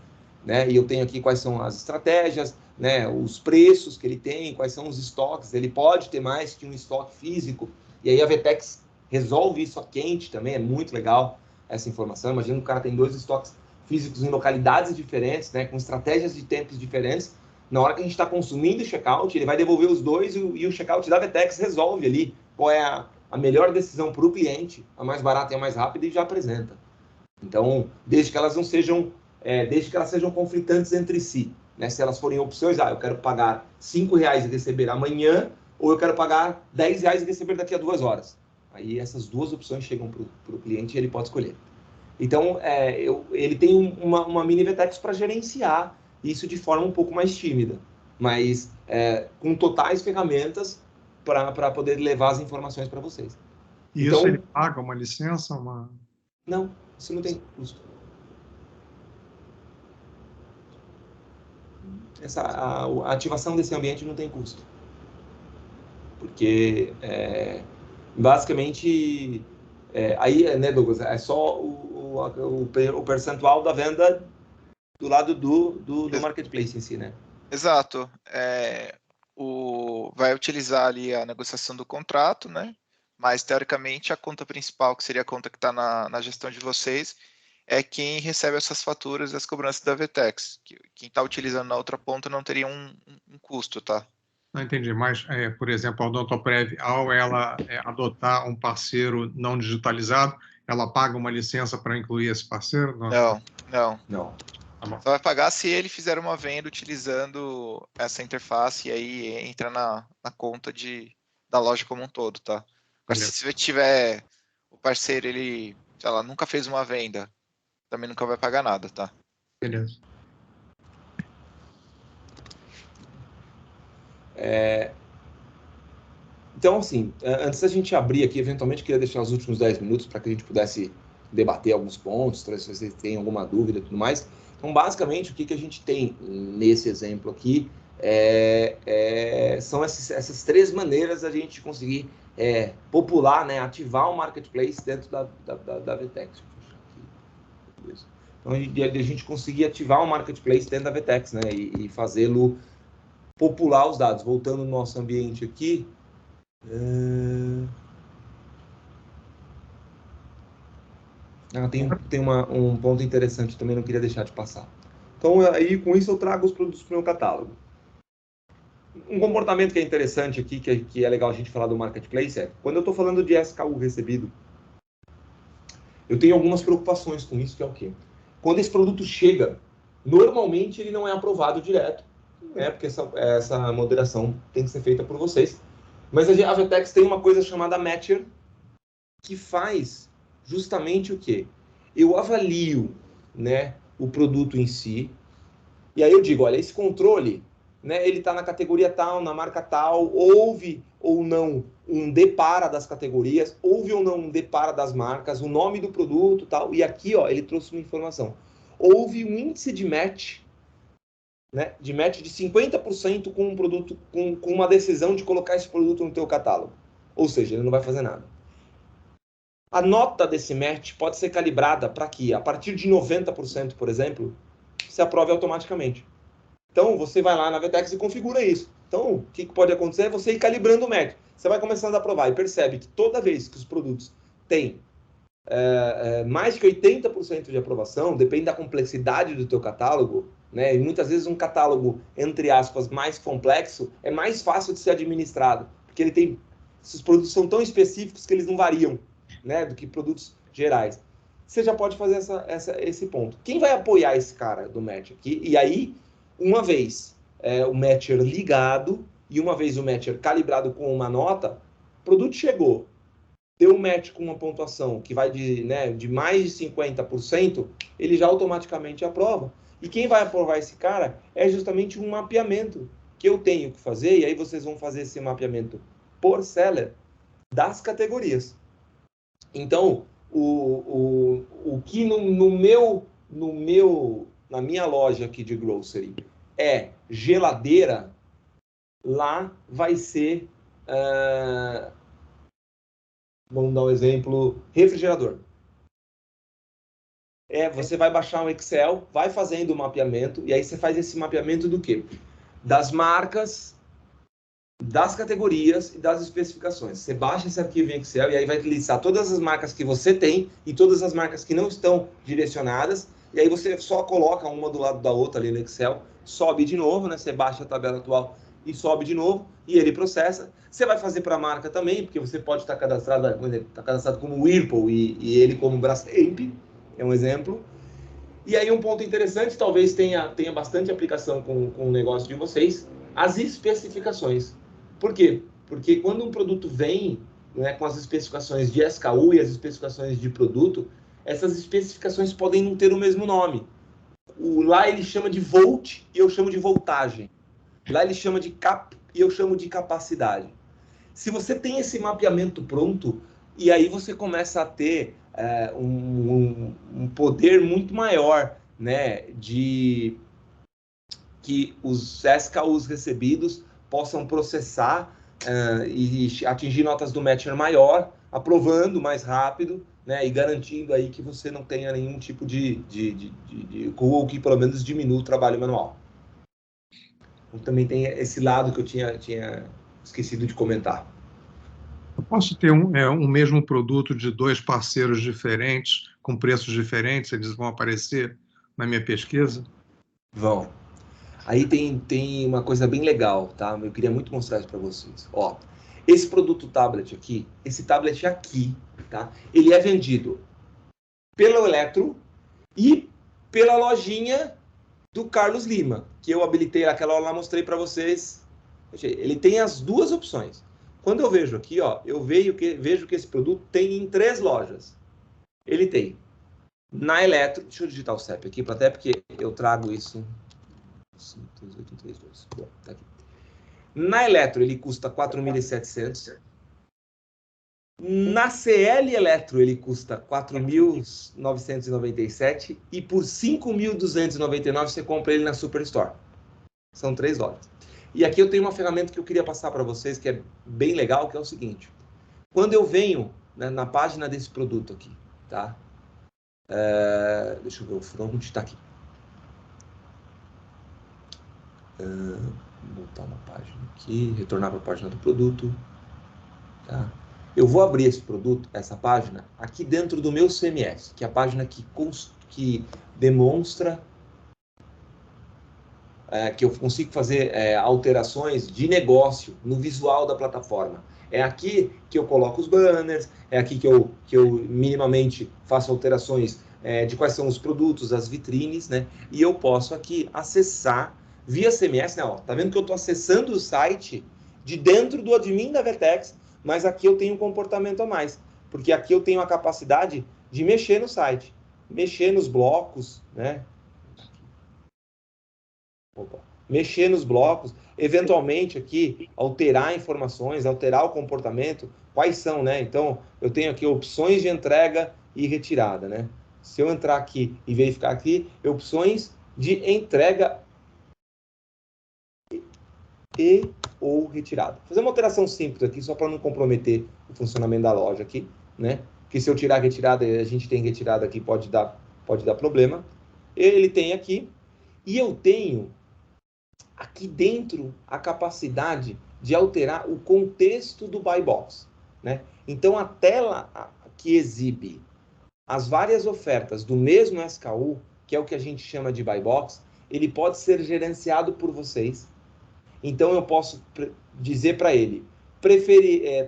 né? E eu tenho aqui quais são as estratégias, né? Os preços que ele tem, quais são os estoques. Ele pode ter mais que um estoque físico, e aí a VTEX resolve isso a quente também, é muito legal essa informação. Imagina que o cara tem 2 estoques físicos em localidades diferentes, né? Com estratégias de tempos diferentes. Na hora que a gente está consumindo o checkout, ele vai devolver os 2 e o checkout da VTEX resolve ali qual é a melhor decisão para o cliente, a mais barata e a mais rápida, e já apresenta. Então, desde que elas não sejam, desde que elas sejam conflitantes entre si, né? Se elas forem opções, eu quero pagar R$5 e receber amanhã, ou eu quero pagar R$10 e receber daqui a 2 horas. Aí essas 2 opções chegam para o cliente e ele pode escolher. Então, ele tem uma mini VTEX para gerenciar isso de forma um pouco mais tímida, mas com totais ferramentas para poder levar as informações para vocês. E então, isso ele paga uma licença? Não, isso não tem custo. A ativação desse ambiente não tem custo. Porque, basicamente, aí, né, Douglas, é só o percentual da venda do lado do marketplace em si, né? Exato. Vai utilizar ali a negociação do contrato, né? Mas, teoricamente, a conta principal, que seria a conta que está na gestão de vocês, é quem recebe essas faturas e as cobranças da VTEX. Quem está utilizando na outra ponta não teria um custo, tá? Não entendi, mas, por exemplo, a Odontoprev, ao ela adotar um parceiro não digitalizado, ela paga uma licença para incluir esse parceiro? Não. Tá bom. Só vai pagar se ele fizer uma venda utilizando essa interface, e aí entra na conta da loja como um todo, tá? Agora, se você tiver o parceiro, ele, sei lá, nunca fez uma venda, também nunca vai pagar nada, tá? Beleza. Então, assim, antes da gente abrir aqui, eventualmente queria deixar os últimos 10 minutos para que a gente pudesse debater alguns pontos, se vocês têm alguma dúvida e tudo mais. Então, basicamente, o que a gente tem nesse exemplo aqui são essas 3 maneiras da gente conseguir popular, né, ativar o marketplace dentro da VTEX. Então, a gente conseguir ativar o marketplace dentro da VTEX, né, e fazê-lo popular os dados. Voltando no nosso ambiente aqui, tem um ponto interessante também, não queria deixar de passar. Então, aí com isso eu trago os produtos para o meu catálogo. Um comportamento que é interessante aqui, que é legal a gente falar do marketplace, quando eu estou falando de SKU recebido, eu tenho algumas preocupações com isso, que é o quê? Quando esse produto chega, normalmente ele não é aprovado direto, né? Porque essa moderação tem que ser feita por vocês. Mas a VTEX tem uma coisa chamada Matcher, que faz justamente o quê? Eu avalio, né, o produto em si, e aí eu digo, olha, esse controle, né, ele está na categoria tal, na marca tal, houve ou não um depara das categorias, houve ou não um depara das marcas, o nome do produto tal, e aqui, ó, ele trouxe uma informação. Houve um índice de match, né, de 50% com um produto, com uma decisão de colocar esse produto no teu catálogo. Ou seja, ele não vai fazer nada. A nota desse match pode ser calibrada para que, a partir de 90%, por exemplo, se aprove automaticamente. Então, você vai lá na VTEX e configura isso. Então, o que pode acontecer é você ir calibrando o match. Você vai começando a aprovar e percebe que toda vez que os produtos têm mais de 80% de aprovação, depende da complexidade do teu catálogo, né? E muitas vezes um catálogo, entre aspas, mais complexo, é mais fácil de ser administrado, porque ele tem, esses produtos são tão específicos que eles não variam, né, do que produtos gerais. Você já pode fazer esse ponto. Quem vai apoiar esse cara do match aqui? E aí, uma vez o matcher ligado e uma vez o matcher calibrado com uma nota, o produto chegou, deu um match com uma pontuação que vai de mais de 50%, ele já automaticamente aprova. E quem vai aprovar esse cara é justamente um mapeamento que eu tenho que fazer, e aí vocês vão fazer esse mapeamento por seller das categorias. Então, o que na minha loja aqui de grocery é geladeira, lá vai ser Vamos dar um exemplo, refrigerador. Você vai baixar um Excel, vai fazendo o mapeamento, e aí você faz esse mapeamento do quê? Das marcas, das categorias e das especificações. Você baixa esse arquivo em Excel e aí vai listar todas as marcas que você tem e todas as marcas que não estão direcionadas, e aí você só coloca uma do lado da outra ali no Excel, sobe de novo, né? Você baixa a tabela atual e sobe de novo, e ele processa. Você vai fazer para a marca também, porque você pode estar cadastrado, por exemplo, está cadastrado como Whirlpool e ele como Brastemp, é um exemplo. E aí um ponto interessante, talvez tenha bastante aplicação com o negócio de vocês, as especificações. Por quê? Porque quando um produto vem, né, com as especificações de SKU e as especificações de produto, essas especificações podem não ter o mesmo nome. Lá ele chama de volt e eu chamo de voltagem. Lá ele chama de cap e eu chamo de capacidade. Se você tem esse mapeamento pronto, e aí você começa a ter um poder muito maior, né, de que os SKUs recebidos possam processar e atingir notas do Matcher maior, aprovando mais rápido, né, e garantindo aí que você não tenha nenhum tipo ou que pelo menos diminua o trabalho manual. Então, também tem esse lado que eu tinha esquecido de comentar. Eu posso ter um mesmo produto de dois parceiros diferentes, com preços diferentes, eles vão aparecer na minha pesquisa? Vão. Aí tem uma coisa bem legal, tá? Eu queria muito mostrar isso para vocês. Ó, esse produto tablet aqui, esse tablet aqui, tá? Ele é vendido pelo Eletro e pela lojinha do Carlos Lima, que eu habilitei aquela hora lá, mostrei para vocês. Ele tem as duas opções. Quando eu vejo aqui, ó, eu vejo que esse produto tem em 3 lojas. Ele tem na Eletro, deixa eu digitar o CEP aqui, até porque eu trago isso. 53832. Bom, tá aqui. Na Eletro ele custa 4.700. Na CL Eletro ele custa 4.997 e por 5.299 você compra ele na Superstore. São $3. E aqui eu tenho uma ferramenta que eu queria passar para vocês que é bem legal, que é o seguinte. Quando eu venho, né, na página desse produto aqui, tá? Deixa eu ver o front, está aqui. Voltar uma página aqui, retornar para a página do produto. Tá? Eu vou abrir esse produto, essa página, aqui dentro do meu CMS, que é a página que demonstra que eu consigo fazer alterações de negócio no visual da plataforma. É aqui que eu coloco os banners, é aqui que eu minimamente faço alterações de quais são os produtos, as vitrines, né? E eu posso aqui acessar via CMS, né? Ó, tá vendo que eu estou acessando o site de dentro do admin da Vertex, mas aqui eu tenho um comportamento a mais, porque aqui eu tenho a capacidade de mexer no site, mexer nos blocos, né? Mexer nos blocos, eventualmente aqui alterar informações, alterar o comportamento, quais são, né? Então, eu tenho aqui opções de entrega e retirada, né? Se eu entrar aqui e verificar aqui, opções de entrega e ou retirada. Vou fazer uma alteração simples aqui, só para não comprometer o funcionamento da loja aqui, né? Porque se eu tirar a retirada, a gente tem retirada aqui, pode dar problema. Ele tem aqui, e eu tenho aqui dentro a capacidade de alterar o contexto do buy box, né? Então a tela que exibe as várias ofertas do mesmo SKU, que é o que a gente chama de buy box, ele pode ser gerenciado por vocês. Então eu posso dizer para ele,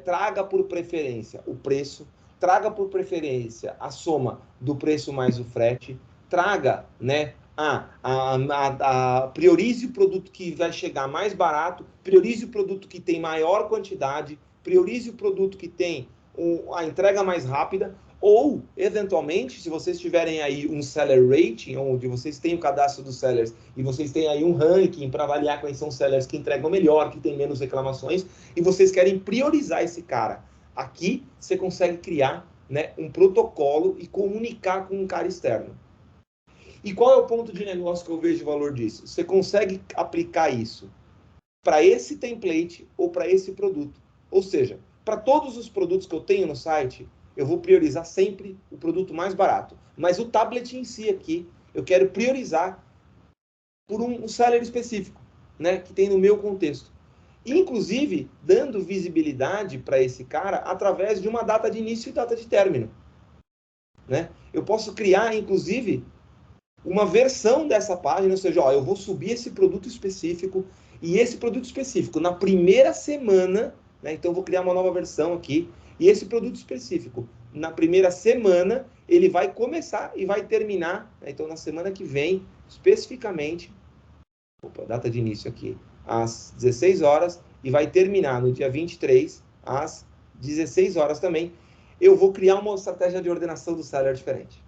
traga por preferência o preço, traga por preferência a soma do preço mais o frete, traga, né, priorize o produto que vai chegar mais barato, priorize o produto que tem maior quantidade, priorize o produto que tem a entrega mais rápida, ou, eventualmente, se vocês tiverem aí um seller rating, onde vocês têm o cadastro dos sellers e vocês têm aí um ranking para avaliar quais são os sellers que entregam melhor, que tem menos reclamações, e vocês querem priorizar esse cara, aqui você consegue criar, né, um protocolo e comunicar com um cara externo. E qual é o ponto de negócio que eu vejo o valor disso? Você consegue aplicar isso para esse template ou para esse produto. Ou seja, para todos os produtos que eu tenho no site, eu vou priorizar sempre o produto mais barato. Mas o tablet em si aqui, eu quero priorizar por um seller específico, né, que tem no meu contexto. Inclusive, dando visibilidade para esse cara através de uma data de início e data de término. Né? Eu posso criar, inclusive, uma versão dessa página, ou seja, ó, eu vou subir esse produto específico, e esse produto específico, na primeira semana, né, então eu vou criar uma nova versão aqui, e esse produto específico, na primeira semana, ele vai começar e vai terminar, né, então na semana que vem, especificamente, data de início aqui, às 16 horas, e vai terminar no dia 23, às 16 horas também, eu vou criar uma estratégia de ordenação do seller diferente.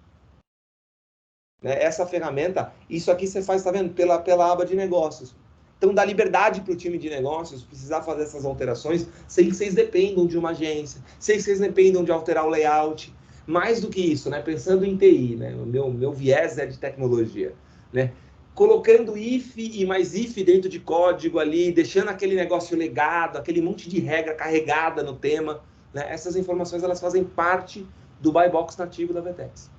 Né? Essa ferramenta, isso aqui você faz, tá vendo? Pela aba de negócios. Então, dá liberdade para o time de negócios precisar fazer essas alterações sem que vocês dependam de uma agência, sem que vocês dependam de alterar o layout. Mais do que isso, né? Pensando em TI, né? O meu viés é de tecnologia, né? Colocando if e mais if dentro de código ali, deixando aquele negócio legado, aquele monte de regra carregada no tema, né? Essas informações, elas fazem parte do buy box nativo da VTEX.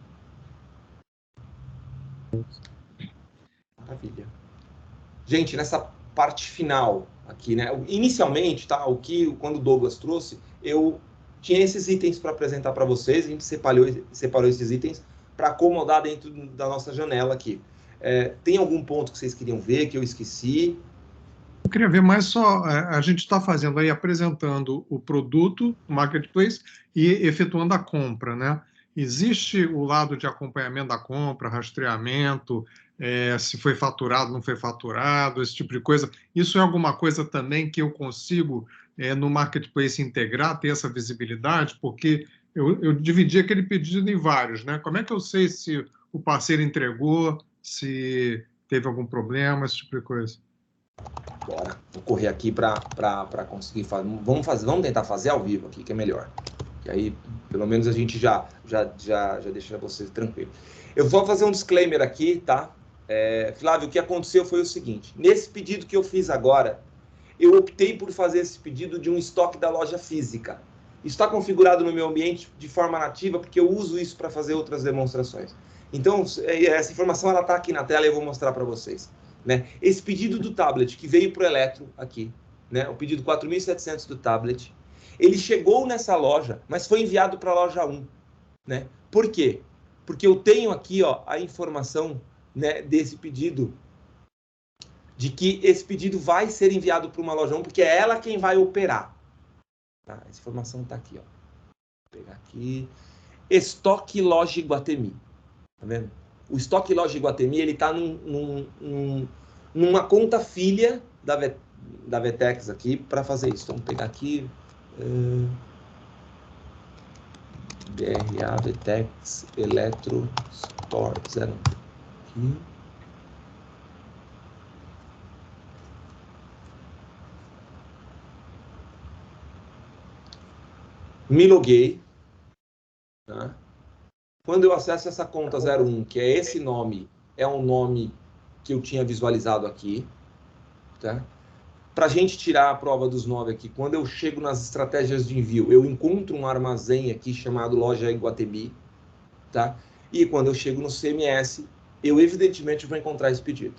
Maravilha. Gente, nessa parte final aqui, né? Inicialmente, tá? Quando o Douglas trouxe, eu tinha esses itens para apresentar para vocês, a gente separou esses itens para acomodar dentro da nossa janela aqui. Tem algum ponto que vocês queriam ver, que eu esqueci? Eu queria ver mais só, a gente está fazendo aí, apresentando o produto, o marketplace, e efetuando a compra, né? Existe o lado de acompanhamento da compra, rastreamento, se foi faturado, não foi faturado, esse tipo de coisa. Isso é alguma coisa também que eu consigo, no marketplace, integrar, ter essa visibilidade? Porque eu dividi aquele pedido em vários, né? Como é que eu sei se o parceiro entregou, se teve algum problema, esse tipo de coisa? Bora, vou correr aqui para conseguir fazer. Vamos tentar fazer ao vivo aqui, que é melhor. E aí, pelo menos a gente já deixa você tranquilo. Eu vou fazer um disclaimer aqui, tá? Flávio, o que aconteceu foi o seguinte: nesse pedido que eu fiz agora, eu optei por fazer esse pedido de um estoque da loja física. Está configurado no meu ambiente de forma nativa, porque eu uso isso para fazer outras demonstrações. Então, essa informação ela está aqui na tela e eu vou mostrar para vocês. Né? Esse pedido do tablet que veio para o Eletro aqui, né? O pedido 4.700 do tablet, ele chegou nessa loja, mas foi enviado para a loja 1. Né? Por quê? Porque eu tenho aqui, ó, a informação, né, desse pedido, de que esse pedido vai ser enviado para uma loja 1, porque é ela quem vai operar. Tá? Essa informação está aqui. Ó. Vou pegar aqui. Estoque Loja Iguatemi. Tá vendo? O Estoque Loja Iguatemi está numa conta filha da VTEX aqui para fazer isso. Então, vou pegar aqui. BRA VTEX Eletro Store 01. Aqui. Me loguei. Tá? Quando eu acesso essa conta 01, que é esse nome, é um nome que eu tinha visualizado aqui. Tá? Para a gente tirar a prova dos 9 aqui, quando eu chego nas estratégias de envio, eu encontro um armazém aqui chamado Loja Iguatemi. Tá? E quando eu chego no CMS, eu evidentemente vou encontrar esse pedido.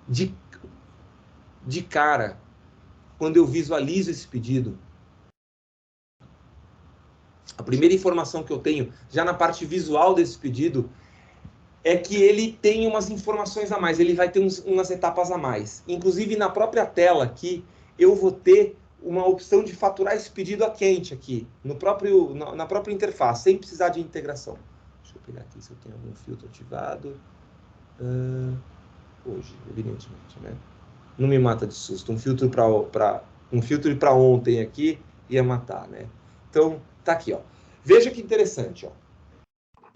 De cara, quando eu visualizo esse pedido, a primeira informação que eu tenho, já na parte visual desse pedido, é que ele tem umas informações a mais, ele vai ter umas etapas a mais. Inclusive, na própria tela aqui, eu vou ter uma opção de faturar esse pedido a quente aqui, na própria interface, sem precisar de integração. Deixa eu pegar aqui se eu tenho algum filtro ativado. Hoje, evidentemente, né? Não me mata de susto. Um filtro para ontem aqui ia matar, né? Então, tá aqui, ó. Veja que interessante, ó.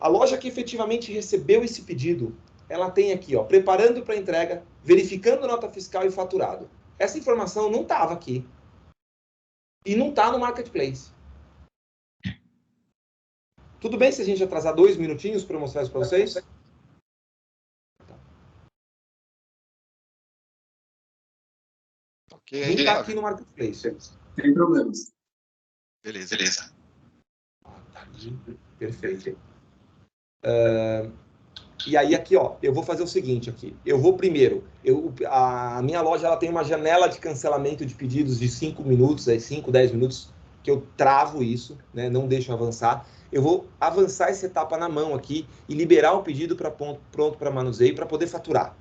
A loja que efetivamente recebeu esse pedido, ela tem aqui, ó, preparando para entrega, verificando nota fiscal e faturado. Essa informação não estava aqui. E não está no Marketplace. Tudo bem se a gente atrasar 2 minutinhos para mostrar isso para vocês? Ok. Não está aqui no Marketplace. Sem problemas. Beleza. Perfeito. E aí aqui, ó, eu vou fazer o seguinte aqui. Eu vou primeiro, a minha loja ela tem uma janela de cancelamento de pedidos de 5 minutos, 5, 10 minutos, que eu travo isso, né? Não deixo avançar. Eu vou avançar essa etapa na mão aqui e liberar o pedido para pronto para manuseio para poder faturar.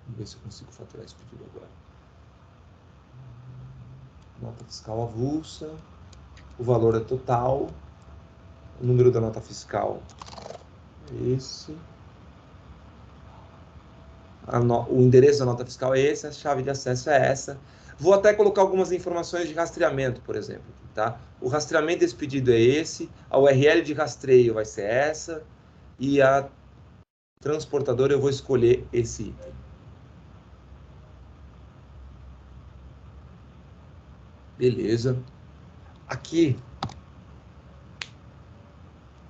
Vamos ver se eu consigo faturar esse pedido agora. Nota fiscal avulsa, o valor é total, o número da nota fiscal é esse, o endereço da nota fiscal é esse, a chave de acesso é essa. Vou até colocar algumas informações de rastreamento, por exemplo, tá? O rastreamento desse pedido é esse, a URL de rastreio vai ser essa, e a transportadora eu vou escolher esse item. Beleza. Aqui,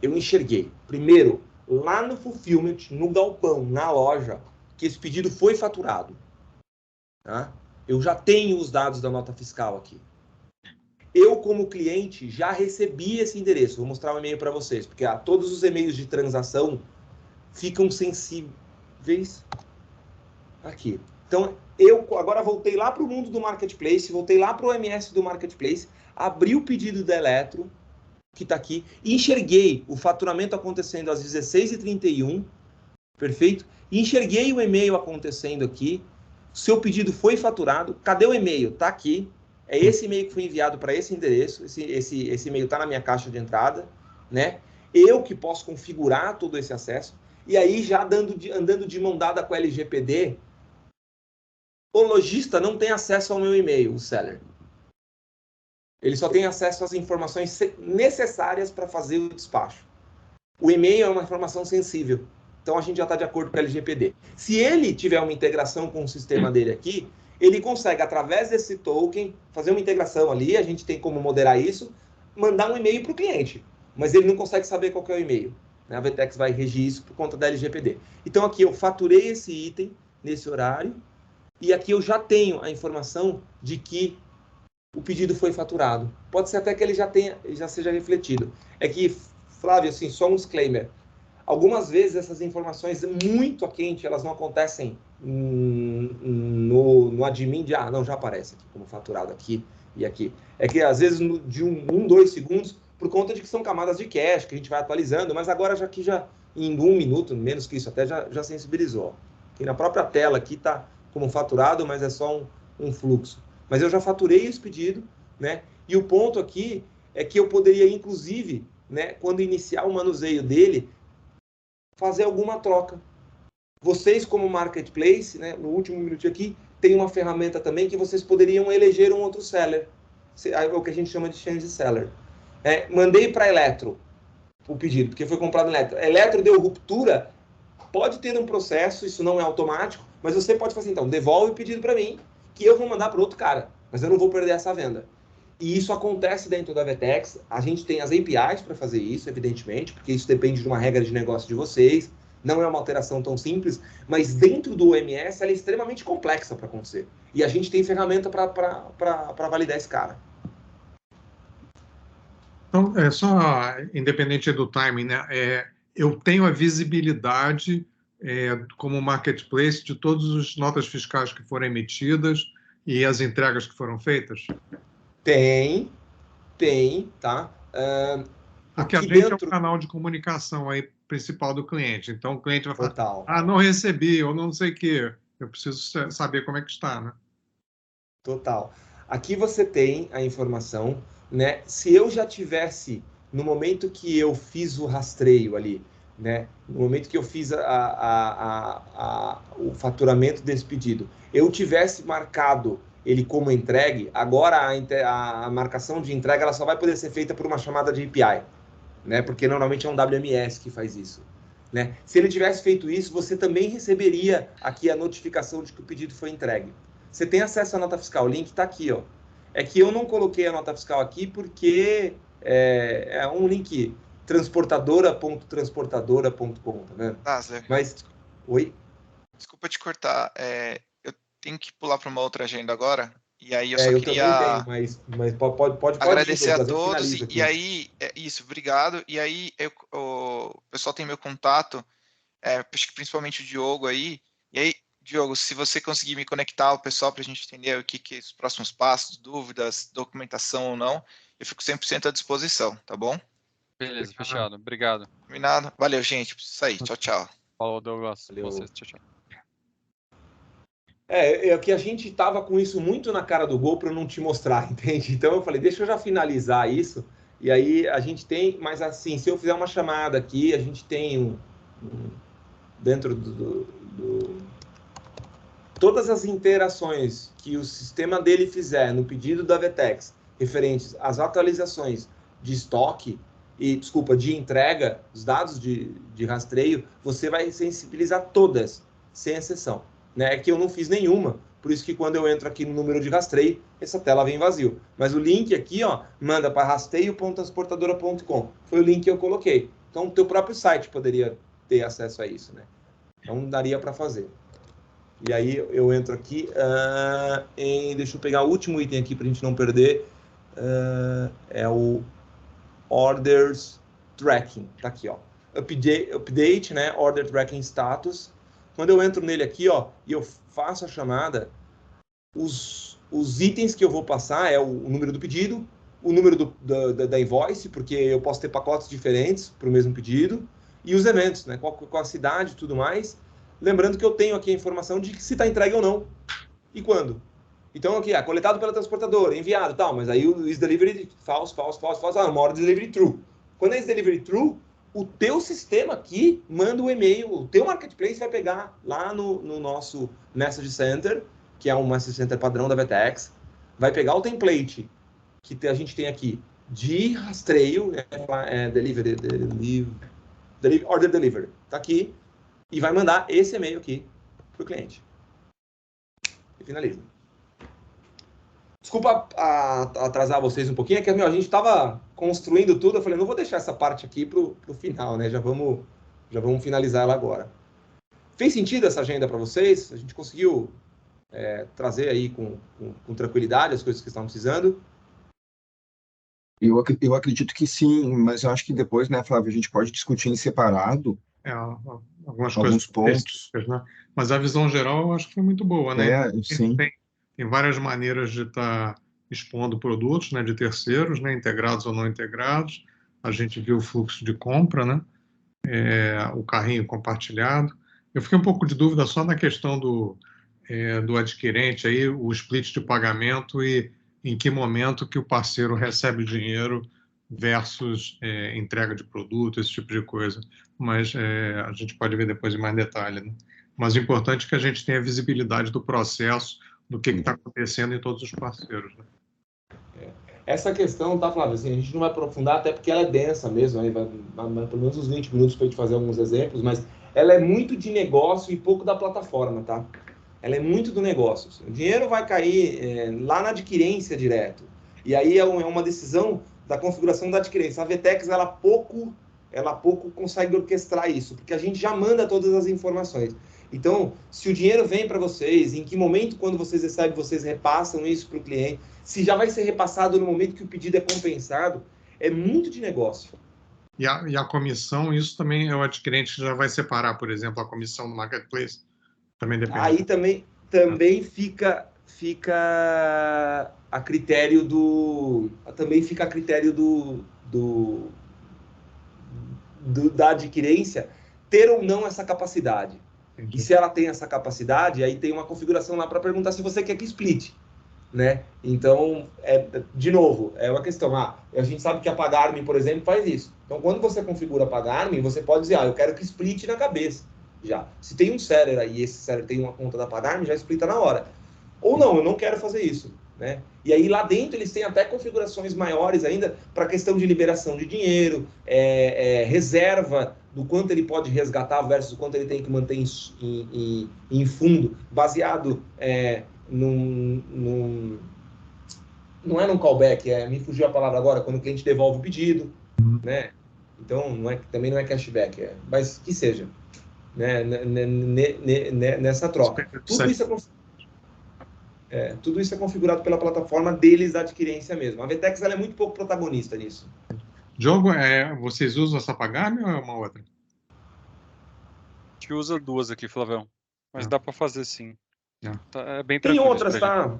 eu enxerguei, primeiro, lá no fulfillment, no galpão, na loja, que esse pedido foi faturado. Tá? Eu já tenho os dados da nota fiscal aqui. Eu, como cliente, já recebi esse endereço. Vou mostrar um e-mail para vocês, porque todos os e-mails de transação ficam sensíveis aqui. Então, eu agora voltei lá para o mundo do Marketplace, voltei lá para o OMS do Marketplace, abri o pedido da Eletro, que está aqui, e enxerguei o faturamento acontecendo às 16h31, perfeito? E enxerguei o e-mail acontecendo aqui, seu pedido foi faturado, cadê o e-mail? Está aqui, é esse e-mail que foi enviado para esse endereço, esse e-mail está na minha caixa de entrada, né? Eu que posso configurar todo esse acesso, e aí já andando de mão dada com a LGPD, o lojista não tem acesso ao meu e-mail, o seller. Ele só tem acesso às informações necessárias para fazer o despacho. O e-mail é uma informação sensível. Então, a gente já está de acordo com a LGPD. Se ele tiver uma integração com o sistema dele aqui, ele consegue, através desse token, fazer uma integração ali, a gente tem como moderar isso, mandar um e-mail para o cliente. Mas ele não consegue saber qual que é o e-mail. A VTEX vai regir isso por conta da LGPD. Então, aqui eu faturei esse item nesse horário, e aqui eu já tenho a informação de que o pedido foi faturado. Pode ser até que ele já seja refletido. É que, Flávio, assim, só um disclaimer. Algumas vezes essas informações muito a quente, elas não acontecem no admin de, não, já aparece aqui como faturado aqui e aqui. É que às vezes de 2 segundos, por conta de que são camadas de cache, que a gente vai atualizando, mas agora já em 1 minuto, menos que isso, até já sensibilizou. Aqui na própria tela aqui está como faturado, mas é só um fluxo. Mas eu já faturei esse pedido, né? E o ponto aqui é que eu poderia, inclusive, né, quando iniciar o manuseio dele, fazer alguma troca. Vocês, como Marketplace, né, no último minuto aqui, tem uma ferramenta também que vocês poderiam eleger um outro seller. É o que a gente chama de change seller. Mandei para a Eletro o pedido, porque foi comprado em Eletro. Eletro deu ruptura, pode ter um processo, isso não é automático, mas você pode fazer, então, devolve o pedido para mim, que eu vou mandar para outro cara, mas eu não vou perder essa venda. E isso acontece dentro da VTEX, a gente tem as APIs para fazer isso, evidentemente, porque isso depende de uma regra de negócio de vocês, não é uma alteração tão simples, mas dentro do OMS ela é extremamente complexa para acontecer. E a gente tem ferramenta para validar esse cara. Então, só independente do timing, né? Eu tenho a visibilidade como marketplace de todas as notas fiscais que foram emitidas e as entregas que foram feitas? Tem, tá? Porque a gente é o canal de comunicação aí principal do cliente. Então, o cliente vai falar, não recebi, ou não sei o quê. Eu preciso saber como é que está, né? Total. Aqui você tem a informação, né? Se eu já tivesse, no momento que eu fiz o rastreio ali, né? No momento que eu fiz o faturamento desse pedido, eu tivesse marcado ele como entregue, agora a marcação de entrega ela só vai poder ser feita por uma chamada de API, né? Porque normalmente é um WMS que faz isso, né? Se ele tivesse feito isso, você também receberia aqui a notificação de que o pedido foi entregue. Você tem acesso à nota fiscal, o link está aqui, ó. É que eu não coloquei a nota fiscal aqui porque é um link transportadora.transportadora.com, tá vendo? Ah, Zé. Mas, oi? Desculpa te cortar. Eu tenho que pular para uma outra agenda agora. E aí eu só eu queria também tenho, mas pode agradecer ir, a Douglas, eu todos. finalizo aqui. E aí, isso, obrigado. E aí, o pessoal tem meu contato, acho que principalmente o Diogo aí. E aí, Diogo, se você conseguir me conectar ao pessoal para a gente entender o que os próximos passos, dúvidas, documentação ou não, eu fico 100% à disposição, tá bom? Beleza, fechado. Obrigado. Combinado? Valeu, gente. Preciso sair. Tchau, tchau. Falou, Douglas. Valeu. Vocês, tchau, tchau. É que a gente tava com isso muito na cara do gol para eu não te mostrar, entende? Então eu falei, deixa eu já finalizar isso. E aí a gente tem, mas assim, se eu fizer uma chamada aqui, a gente tem dentro todas as interações que o sistema dele fizer no pedido da Vetex, referentes às atualizações de estoque de entrega, os dados de rastreio, você vai sensibilizar todas, sem exceção. Né? É que eu não fiz nenhuma, por isso que quando eu entro aqui no número de rastreio, essa tela vem vazio. Mas o link aqui, ó, manda para rastreio.transportadora.com. Foi o link que eu coloquei. Então, o teu próprio site poderia ter acesso a isso, né? Então, daria para fazer. E aí, eu entro aqui deixa eu pegar o último item aqui para a gente não perder. É o Orders Tracking. Tá aqui, ó. Update, né? Order Tracking Status. Quando eu entro nele aqui, ó, e eu faço a chamada, os itens que eu vou passar é o número do pedido, o número da invoice, porque eu posso ter pacotes diferentes para o mesmo pedido, e os eventos, né? Qual a cidade e tudo mais. Lembrando que eu tenho aqui a informação de que se está entregue ou não, e quando. Então, aqui, coletado pela transportadora, enviado, tal, mas aí o is delivery false, uma hora de delivery true. Quando é is delivery true, o teu sistema aqui manda o e-mail, o teu marketplace vai pegar lá no nosso Message Center, que é um Message Center padrão da Vetex, vai pegar o template que a gente tem aqui de rastreio, order delivery, tá aqui, e vai mandar esse e-mail aqui pro cliente. E finaliza. Desculpa atrasar vocês um pouquinho, é que a gente estava construindo tudo, eu falei, não vou deixar essa parte aqui pro final, né? Já vamos finalizar ela agora. Fez sentido essa agenda para vocês? A gente conseguiu trazer aí com tranquilidade as coisas que estavam precisando? Eu acredito que sim, mas eu acho que depois, né, Flávio, a gente pode discutir em separado alguns pontos. Né? Mas a visão geral eu acho que foi muito boa, né? Sim. Tem várias maneiras de estar expondo produtos, né, de terceiros, né, integrados ou não integrados. A gente viu o fluxo de compra, né? O carrinho compartilhado. Eu fiquei um pouco de dúvida só na questão do adquirente, aí, o split de pagamento e em que momento que o parceiro recebe o dinheiro versus entrega de produto, esse tipo de coisa. Mas a gente pode ver depois em mais detalhe. Né? Mas o importante é que a gente tenha visibilidade do processo, do que está acontecendo em todos os parceiros. Né? Essa questão, tá, Flávio, assim, a gente não vai aprofundar, até porque ela é densa mesmo, aí vai pelo menos uns 20 minutos para a gente fazer alguns exemplos, mas ela é muito de negócio e pouco da plataforma, tá? Ela é muito do negócio. Assim. O dinheiro vai cair lá na adquirência direto. E aí é uma decisão da configuração da adquirência. A Vetex, ela pouco consegue orquestrar isso, porque a gente já manda todas as informações. Então, se o dinheiro vem para vocês, em que momento, quando vocês recebem, vocês repassam isso para o cliente, se já vai ser repassado no momento que o pedido é compensado, é muito de negócio. E a comissão, isso também é o adquirente que já vai separar, por exemplo, a comissão do marketplace. Também depende. Aí também fica a critério da adquirência ter ou não essa capacidade. Entendi. E se ela tem essa capacidade, aí tem uma configuração lá para perguntar se você quer que split, né? Então, de novo, é uma questão. A gente sabe que a Pagar.me, por exemplo, faz isso. Então, quando você configura a Pagar.me, você pode dizer, eu quero que split na cabeça. Já. Se tem um seller aí e esse seller tem uma conta da Pagar.me, já splita na hora. Ou não, eu não quero fazer isso. Né? E aí lá dentro eles têm até configurações maiores ainda para questão de liberação de dinheiro, reserva do quanto ele pode resgatar versus o quanto ele tem que manter em fundo, baseado não é num callback, me fugiu a palavra agora, quando o cliente devolve o pedido, né? Então também não é cashback, mas que seja. né, nessa troca. Tudo isso é configurado pela plataforma deles da adquirência mesmo. A Vetex ela é muito pouco protagonista nisso. Diogo, vocês usam essa Pagar.me ou é uma outra? A gente usa duas aqui, Flavião. Mas Ah. dá para fazer sim. Ah. Tá, é bem Tem tranquilo outras, isso pra gente. tá?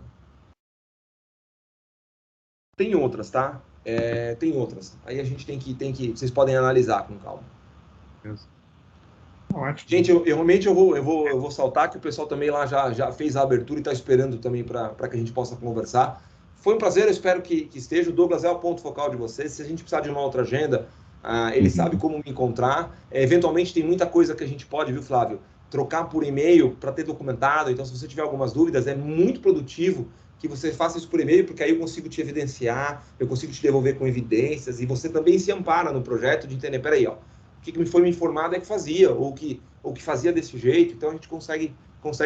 Tem outras, tá? Tem outras. Aí a gente tem que... Vocês podem analisar com calma. Ótimo. Gente, eu realmente eu vou saltar, que o pessoal também lá já fez a abertura e está esperando também para que a gente possa conversar. Foi um prazer, eu espero que esteja. O Douglas é o ponto focal de vocês. Se a gente precisar de uma outra agenda, ele sabe como me encontrar. Eventualmente tem muita coisa que a gente pode, viu, Flávio? Trocar por e-mail para ter documentado. Então, se você tiver algumas dúvidas, é muito produtivo que você faça isso por e-mail, porque aí eu consigo te evidenciar, eu consigo te devolver com evidências, e você também se ampara no projeto de entender, peraí, ó, o que me foi me informado é que fazia, ou que fazia desse jeito, então a gente consegue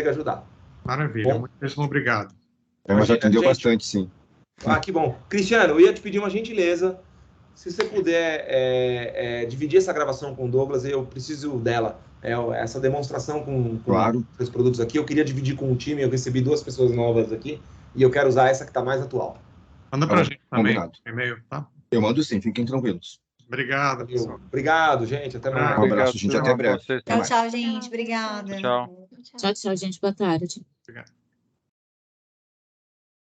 ajudar. Maravilha, Bom, muitíssimo obrigado. Mas atendeu gente, bastante, sim. Que bom. Cristiano, eu ia te pedir uma gentileza, se você puder dividir essa gravação com o Douglas, eu preciso dela. Essa demonstração com Claro. os produtos aqui, eu queria dividir com o time, eu recebi 2 pessoas novas aqui, e eu quero usar essa que está mais atual. Manda para a gente também, Combinado. e-mail, tá? Eu mando sim, fiquem tranquilos. Obrigado, pessoal. Obrigado, gente. Até mais. Um abraço, gente. Até breve. Vocês. Até mais. Tchau, gente. Obrigada. Tchau. Tchau, gente. Boa tarde. Obrigado.